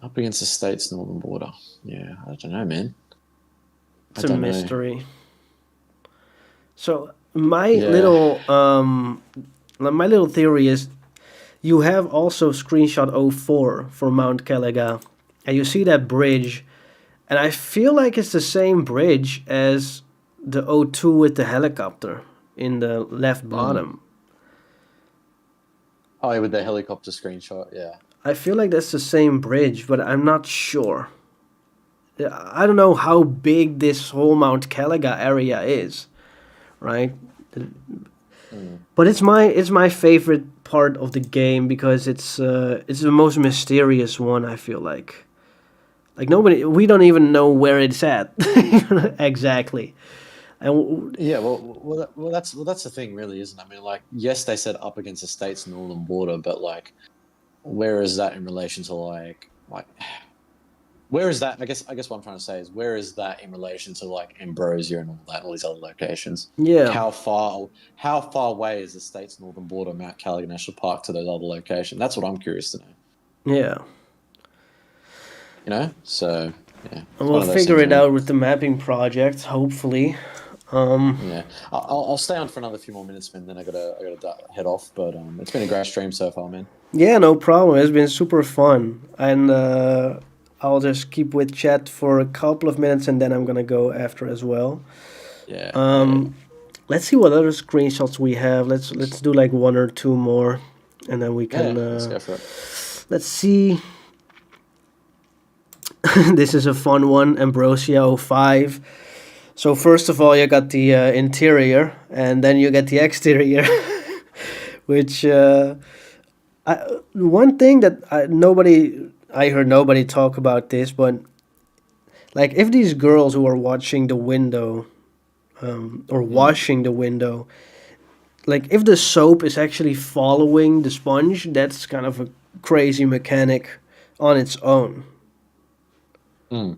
Up against the state's northern border. Yeah, I don't know, man. I It's a don't know. mystery. So Yeah. my little theory is you have also screenshot '04 for Mount Caliga, and you see that bridge, and I feel like it's the same bridge as the '02 with the helicopter in the left Mm. bottom. Oh, yeah, with the helicopter screenshot. Yeah. I feel like that's the same bridge, but I'm not sure. I don't know how big this whole Mount Caliga area is, right? Mm. But it's my favorite part of the game because it's the most mysterious one. I feel like nobody we don't even know where it's at exactly. And Yeah, well, that's the thing, really, isn't it? I mean, like, yes, they said up against the state's northern border, but like, where is that in relation to like, where is that? I guess what I'm trying to say is, where is that in relation to like Ambrosia and all that, all these other locations? Like, yeah, how far away is the state's northern border, Mount Caligan National Park, to those other locations? That's what I'm curious to know. yeah, You know, so yeah, and it's we'll one of those figure things, it man. out with the mapping project, hopefully. Um, Yeah, I'll stay on for another few more minutes, man. Then I gotta head off. But it's been a great stream so far, man. yeah, no problem. It's been super fun, and I'll just keep with chat for a couple of minutes, and then I'm gonna go after as well. Yeah, yeah, Um, let's see what other screenshots we have. Let's do like one or two more, and then we can. yeah. Let's go for it. Let's see. This is a fun one, Ambrosio 5. So first of all, you got the interior, and then you get the exterior, which one thing that I heard nobody talk about this, but Like if these girls who are watching the window or Mm. washing the window, like if the soap is actually following the sponge, that's kind of a crazy mechanic on its own. Mm.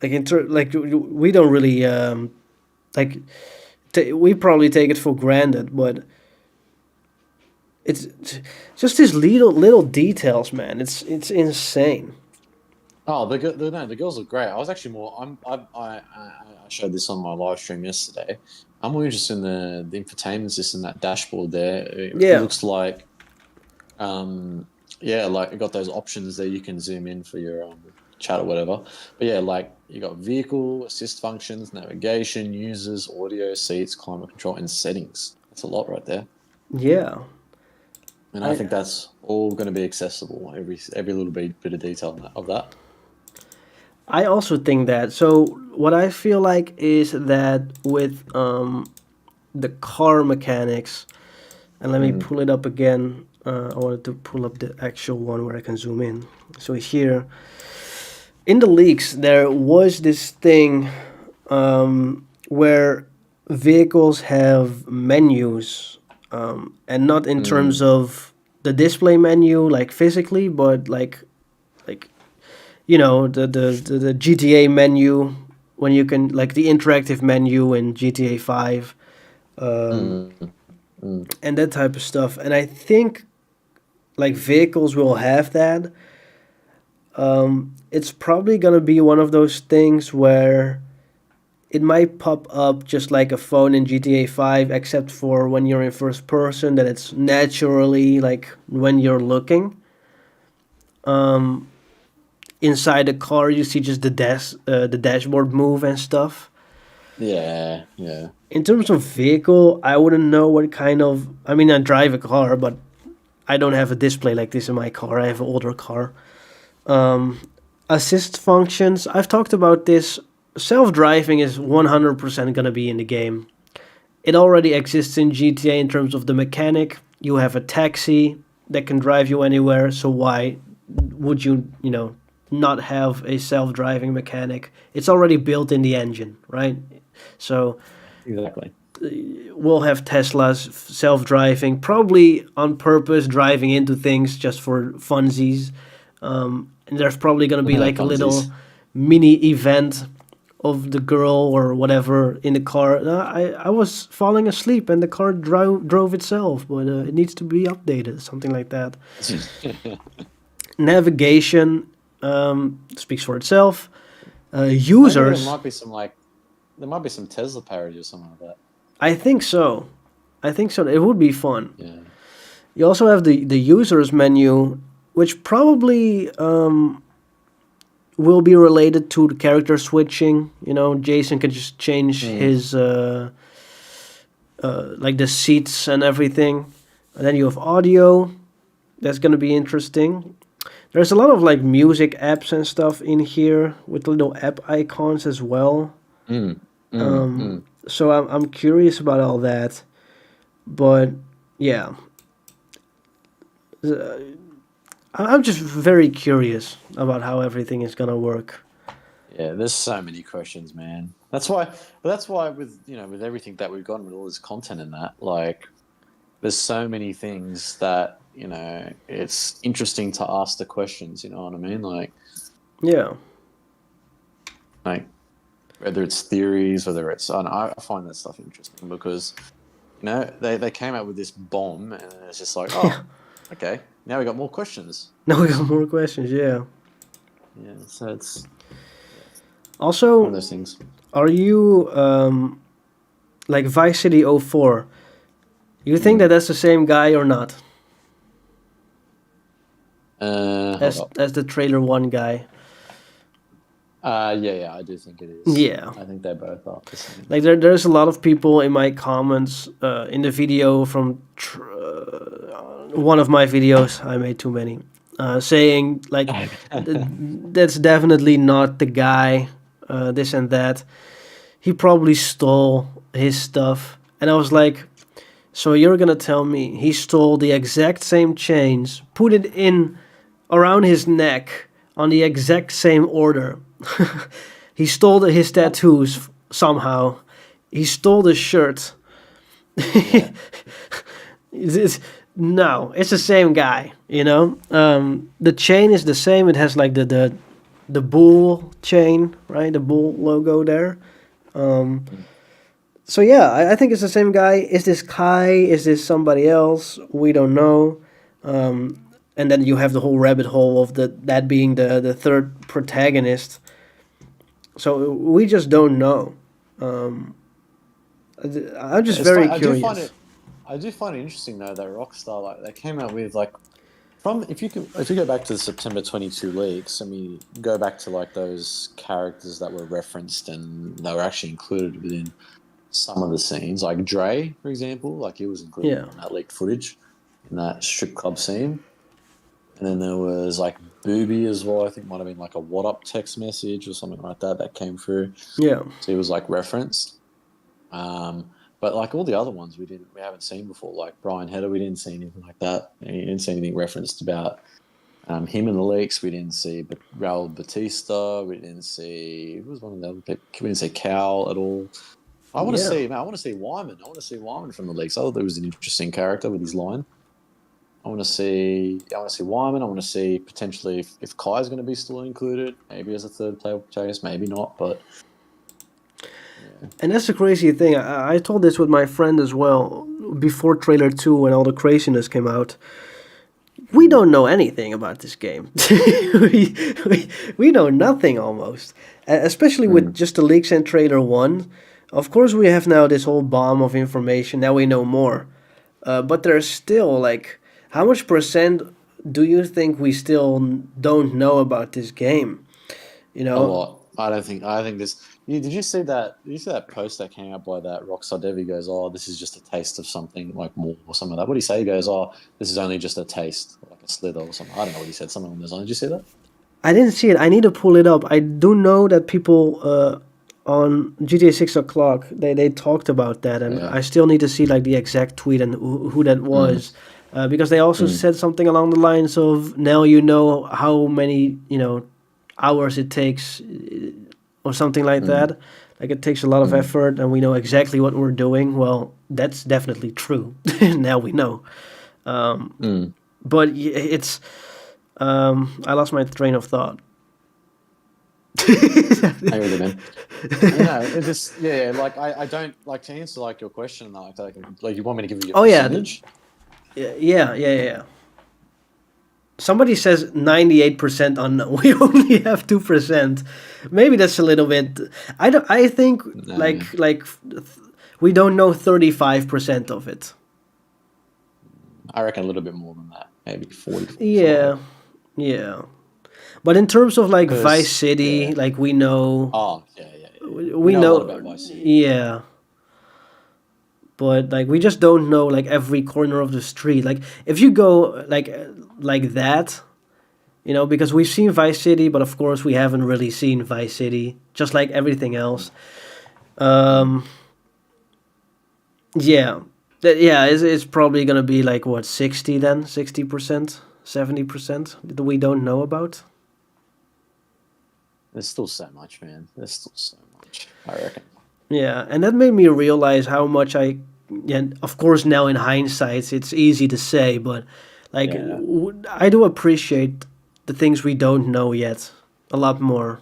Like we don't really like we probably take it for granted, but it's just these little details, man. It's insane. Oh, no, the girls are great. I was actually more. I showed this on my live stream yesterday. I'm more interested in the infotainment system, that dashboard there. It Yeah, looks like, um, yeah, like it got those options there. You can zoom in for your chat or whatever. But yeah, like you got vehicle assist functions, navigation, users, audio, seats, climate control, and settings. That's a lot right there. yeah. And I I think that's all going to be accessible. Every little bit of detail of that. I also think that. So what I feel like is that with the car mechanics, and let me Mm, pull it up again. I wanted to pull up the actual one where I can zoom in. So here in the leaks, there was this thing where vehicles have menus, and not in terms mm, of the display menu, like physically, but like the GTA menu when you can like the interactive menu in GTA 5 mm, mm. and that type of stuff. And I think like vehicles will have that. It's probably gonna be one of those things where it might pop up just like a phone in GTA 5, except for when you're in first person, that it's naturally like when you're looking. Inside the car, you see just the dashboard move and stuff. Yeah, yeah. In terms of vehicle, I wouldn't know what kind of. I mean, I drive a car, but I don't have a display like this in my car. I have an older car. Assist functions. I've talked about this. Self driving is 100% going to be in the game. It already exists in GTA in terms of the mechanic. You have a taxi that can drive you anywhere, so why would you not have a self driving mechanic? It's already built in the engine, right? So Exactly. we'll have Teslas self driving, probably on purpose, driving into things just for funsies. And there's probably going to be like a little Funsies. mini event of the girl or whatever in the car. I was falling asleep and the car drove itself, but it needs to be updated, something like that. Navigation speaks for itself. Maybe there Users, might be some like there might be some Tesla parody or something like that. I think so. I think so. It would be fun. Yeah. You also have the users menu, which probably will be related to the character switching. Jason can just change Mm. his like the seats and everything. And then you have audio. That's gonna be interesting. There's a lot of like music apps and stuff in here with little app icons as well. Mm. Mm. Mm. So I'm curious about all that. But yeah, I'm just very curious about how everything is gonna work. Yeah, there's so many questions, man. That's why with with everything that we've gotten with all this content and that, like there's so many things that, it's interesting to ask the questions, you know what I mean? Yeah, Like whether it's theories, whether it's I, don't know, I find that stuff interesting because they came out with this bomb and it's just like, yeah. oh, okay, now we got more questions. Now we got more questions. Yeah. Yeah, so it's one of Also, those things. are you like Vice City '04? You think that Mm. that's the same guy or not? Hold As up. as the trailer one guy. Yeah, yeah, I do think it is. Yeah. I think they both are the same. Like there's a lot of people in my comments in the video from one of my videos. I made too many, saying like that's definitely not the guy. This and that. He probably stole his stuff, and I was like, so you're gonna tell me he stole the exact same chains, put it in around his neck on the exact same order, He stole his tattoos somehow. He stole the shirt. Yeah. It's, no, it's the same guy. The chain is the same. It has like the bull chain, right? The bull logo there. Mm. So yeah, I think it's the same guy. Is this Kai? Is this somebody else? We don't know. And then you have the whole rabbit hole of that being the third protagonist. So we just don't know. Um, I'm just It's very fun. I do find curious. it. I do find it interesting though that Rockstar, like, they came out with, like, from, if you go back to the September 22 leaks, I mean, go back to like those characters that were referenced and they were actually included within some of the scenes, like Dre, for example, like he was included Yeah, in that leaked footage in that strip club scene. And then there was like Booby as well. I think might have been like a "What up" text message or something like that that came through. yeah, So he was like referenced. But like all the other ones, we haven't seen before. Like Brian Heder, we didn't see anything like that. We didn't see anything referenced about him in the leaks. We didn't see Raul Batista. We didn't see, who was one of the other people? We didn't see Cal at all. yeah. I want to see Wyman. I want to see Wyman from the leaks. I thought there was an interesting character with his line. I want to see Wyman. I want to see potentially if Kai's going to be still included, maybe as a third player protagonist, maybe not. But yeah, And that's the crazy thing. I told this with my friend as well before trailer 2 when all the craziness came out. We mm, don't know anything about this game. We know nothing almost. Especially with mm, just the leaks and trailer 1. Of course, we have now this whole bomb of information. Now we know more. But there's still, like, how much percent do you think we still don't know about this game? You a know, lot. I don't think. I think this. Did you see that? Did you see that post that came out by that Rockstar dev? He goes, "Oh, this is just a taste of something like more or something like that." What do you say? He goes, "Oh, this is only just a taste, like a slither or something." I don't know what he said. Something along those lines. Did you see that? I didn't see it. I need to pull it up. I do know that people on GTA 6 o'clock they talked about that, and Yeah. I still need to see like the exact tweet and who that Mm, was, because they also mm, said something along the lines of now you know how many hours it takes, or something like mm, that. Like it takes a lot of mm, effort, and we know exactly what we're doing. Well, that's definitely true. Now we know. mm. But it's I lost my train of thought. I really, man. No, it just, yeah. Like I don't like to answer like your question, like you want me to give you a Oh yeah, percentage. yeah. Somebody says 98% unknown. We only have 2%. Maybe that's a little bit. I don't. I think No, we don't know 35% of it. I reckon a little bit more than that, maybe 40, 45. Yeah, yeah. But in terms of like Vice Because City, yeah. like we know, Oh, yeah, yeah, yeah. We we know a lot know. about Vice City. Yeah, but like we just don't know like every corner of the street. Like if you go like that, because we've seen Vice City, but of course we haven't really seen Vice City, just like everything else. Mm. Um, yeah, yeah, it's probably gonna be like what 60 then, 60%, 70% that we don't know about. There's still so much, man. There's still so much, I reckon. Yeah, and that made me realize how much yeah, of course now in hindsight it's easy to say, but like Yeah. I do appreciate the things we don't know yet a lot more.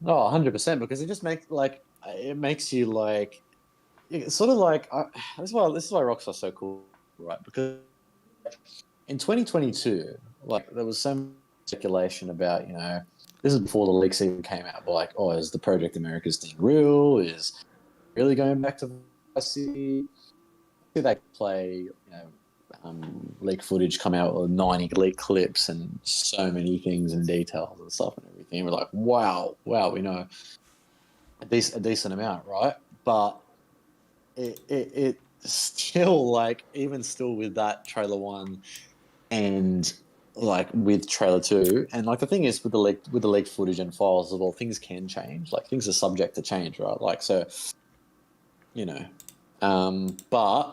Oh, 100%, because it just makes like it makes you like it's sort of like this is why Rockstar's so cool, right? Because in 2022, like there was some speculation about, this is before the leaks even came out, but like, oh, is the Project America's thing real? Is really going back to Vice City? See they play, leak footage come out with 90 leak clips and so many things and details and stuff and everything. We're like, wow, we know a decent amount, right? But it still, like, even still with that trailer 1 and like with trailer 2, and like the thing is with the leaked footage and files as well, things can change. Like things are subject to change, right? Like, so, you know, but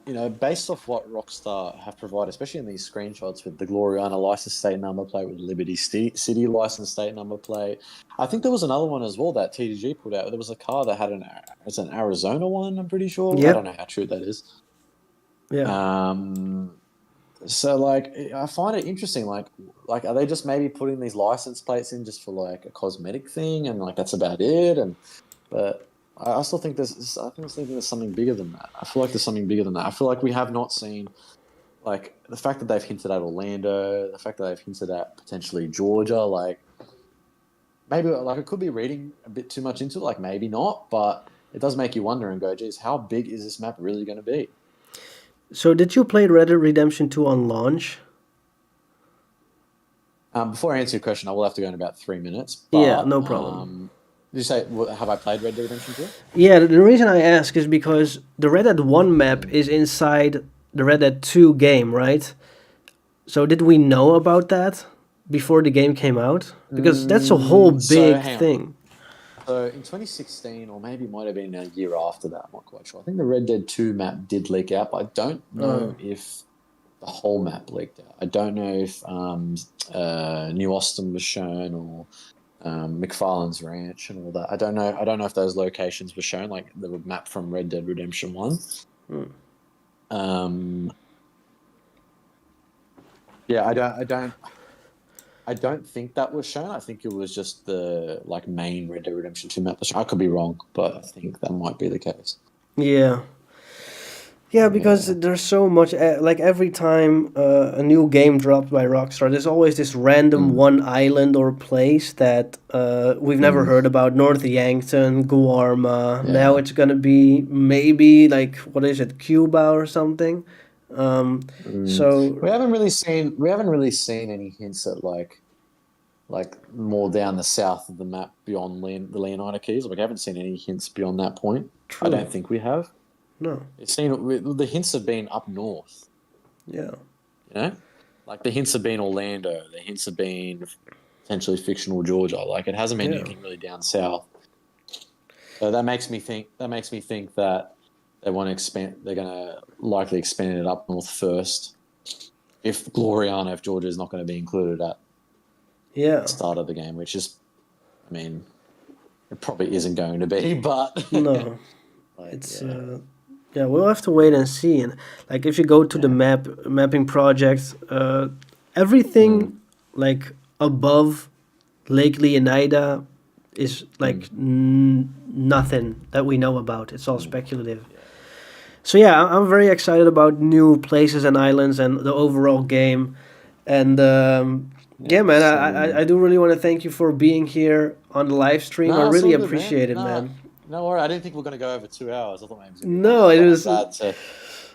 based off what Rockstar have provided, especially in these screenshots with the Gloriana license plate number plate, with Liberty City license plate number plate. I think there was another one as well that TDG put out. There was a car that had it's an Arizona one, I'm pretty sure. I don't Yep. know how true that is. Yeah. Um, so like, I find it interesting. Like, are they just maybe putting these license plates in just for like a cosmetic thing, and like that's about it? But I still think there's something bigger than that. I feel like there's something bigger than that. I feel like we have not seen like the fact that they've hinted at Orlando, the fact that they've hinted at potentially Georgia. Like maybe like I could be reading a bit too much into it. Like maybe not, but it does make you wonder and go, geez, how big is this map really going to be? So did you play Red Dead Redemption 2 on launch? Before I answer your question, I will have to go in about 3 minutes. Yeah, But no problem. did you say have I played Red Dead Redemption 2? Yeah, the reason I ask is because the Red Dead 1 map is inside the Red Dead 2 game, right? So did we know about that before the game came out? Because that's a whole So big hang on. thing. So in 2016, or maybe it might have been a year after that, I'm not quite sure. I think the Red Dead 2 map did leak out, but I don't know if the whole map leaked out. I don't know if New Austin was shown, or McFarlane's Ranch and all that. I don't know. I don't know if those locations were shown, like the map from Red Dead Redemption 1. Um, yeah, I don't think that was shown. I think it was just the like main Red Dead Redemption 2 map. I could be wrong, but I think that might be the case. Yeah. Yeah, because Yeah. there's so much, like every time a new game dropped by Rockstar, there's always this random Mm, one island or place that we've never mm, heard about. North Yankton, Guarma. Now yeah. it's gonna be maybe like, what is it, Cuba or something? Um, Mm. so We haven't really seen any hints at like more down the south of the map beyond the Leonida Keys. Like, I haven't seen any hints beyond that point. I true. don't think we have. No. The hints have been up north, Yeah. you know? Like the hints have been Orlando, the hints have been potentially fictional Georgia. Like it hasn't been Yeah. anything really down south. So that makes me think that they want to expand. They're going to likely expand it up north first. If Gloriana, if Georgia is not going to be included at Yeah. the start of the game, which is, I mean, it probably isn't going to be, but No. like, It's yeah, yeah, we'll have to wait and see. And like if you go to the yeah, mapping project, mm, everything like above Lake Leonida is like mm, nothing that we know about. It's all speculative. yeah, So yeah, I'm very excited about new places and islands and the overall game. And yeah, yeah. man, Same, man. I do really want to thank you for being here on the live stream. I No, it's really all good, man. appreciate it, No, man. no worry. I didn't think we are going to go over 2 hours. I thought maybe it was going to be No, longer, it but I'm was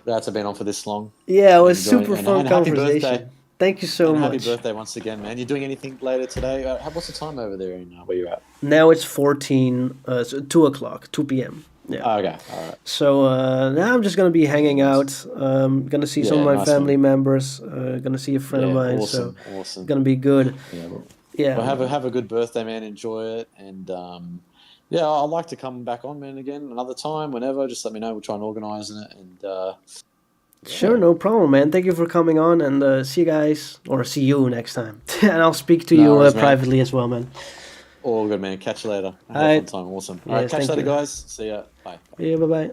glad to have been on for this long yeah, it and was enjoying. super And, fun and happy birthday, conversation. Thank you so and happy much. birthday once again, man. You doing anything later today? What's the time over there in where you're at? Now it's 14, so 2 o'clock, 2 p.m. Yeah. Oh, okay, all right. So now I'm just gonna be Yeah, hanging nice. out. Gonna see some of Yeah, my nice, family man. members. Gonna see a friend of Yeah, mine. So awesome, awesome. gonna be good. Yeah, Yeah, well, have a man. have a good birthday, man. Enjoy it, and yeah, I'd like to come back on, man, again another time, whenever. Just let me know. We'll try and organise it, and Sure, yeah, no problem, man. Thank you for coming on, and see you guys or see you next time. And I'll speak to no you worries, man. privately as well, man. All good, man. Catch you later. I All had a fun right. time. Awesome. All right, Yes, catch you thank later, you. guys. See ya. Bye. Yeah, bye bye.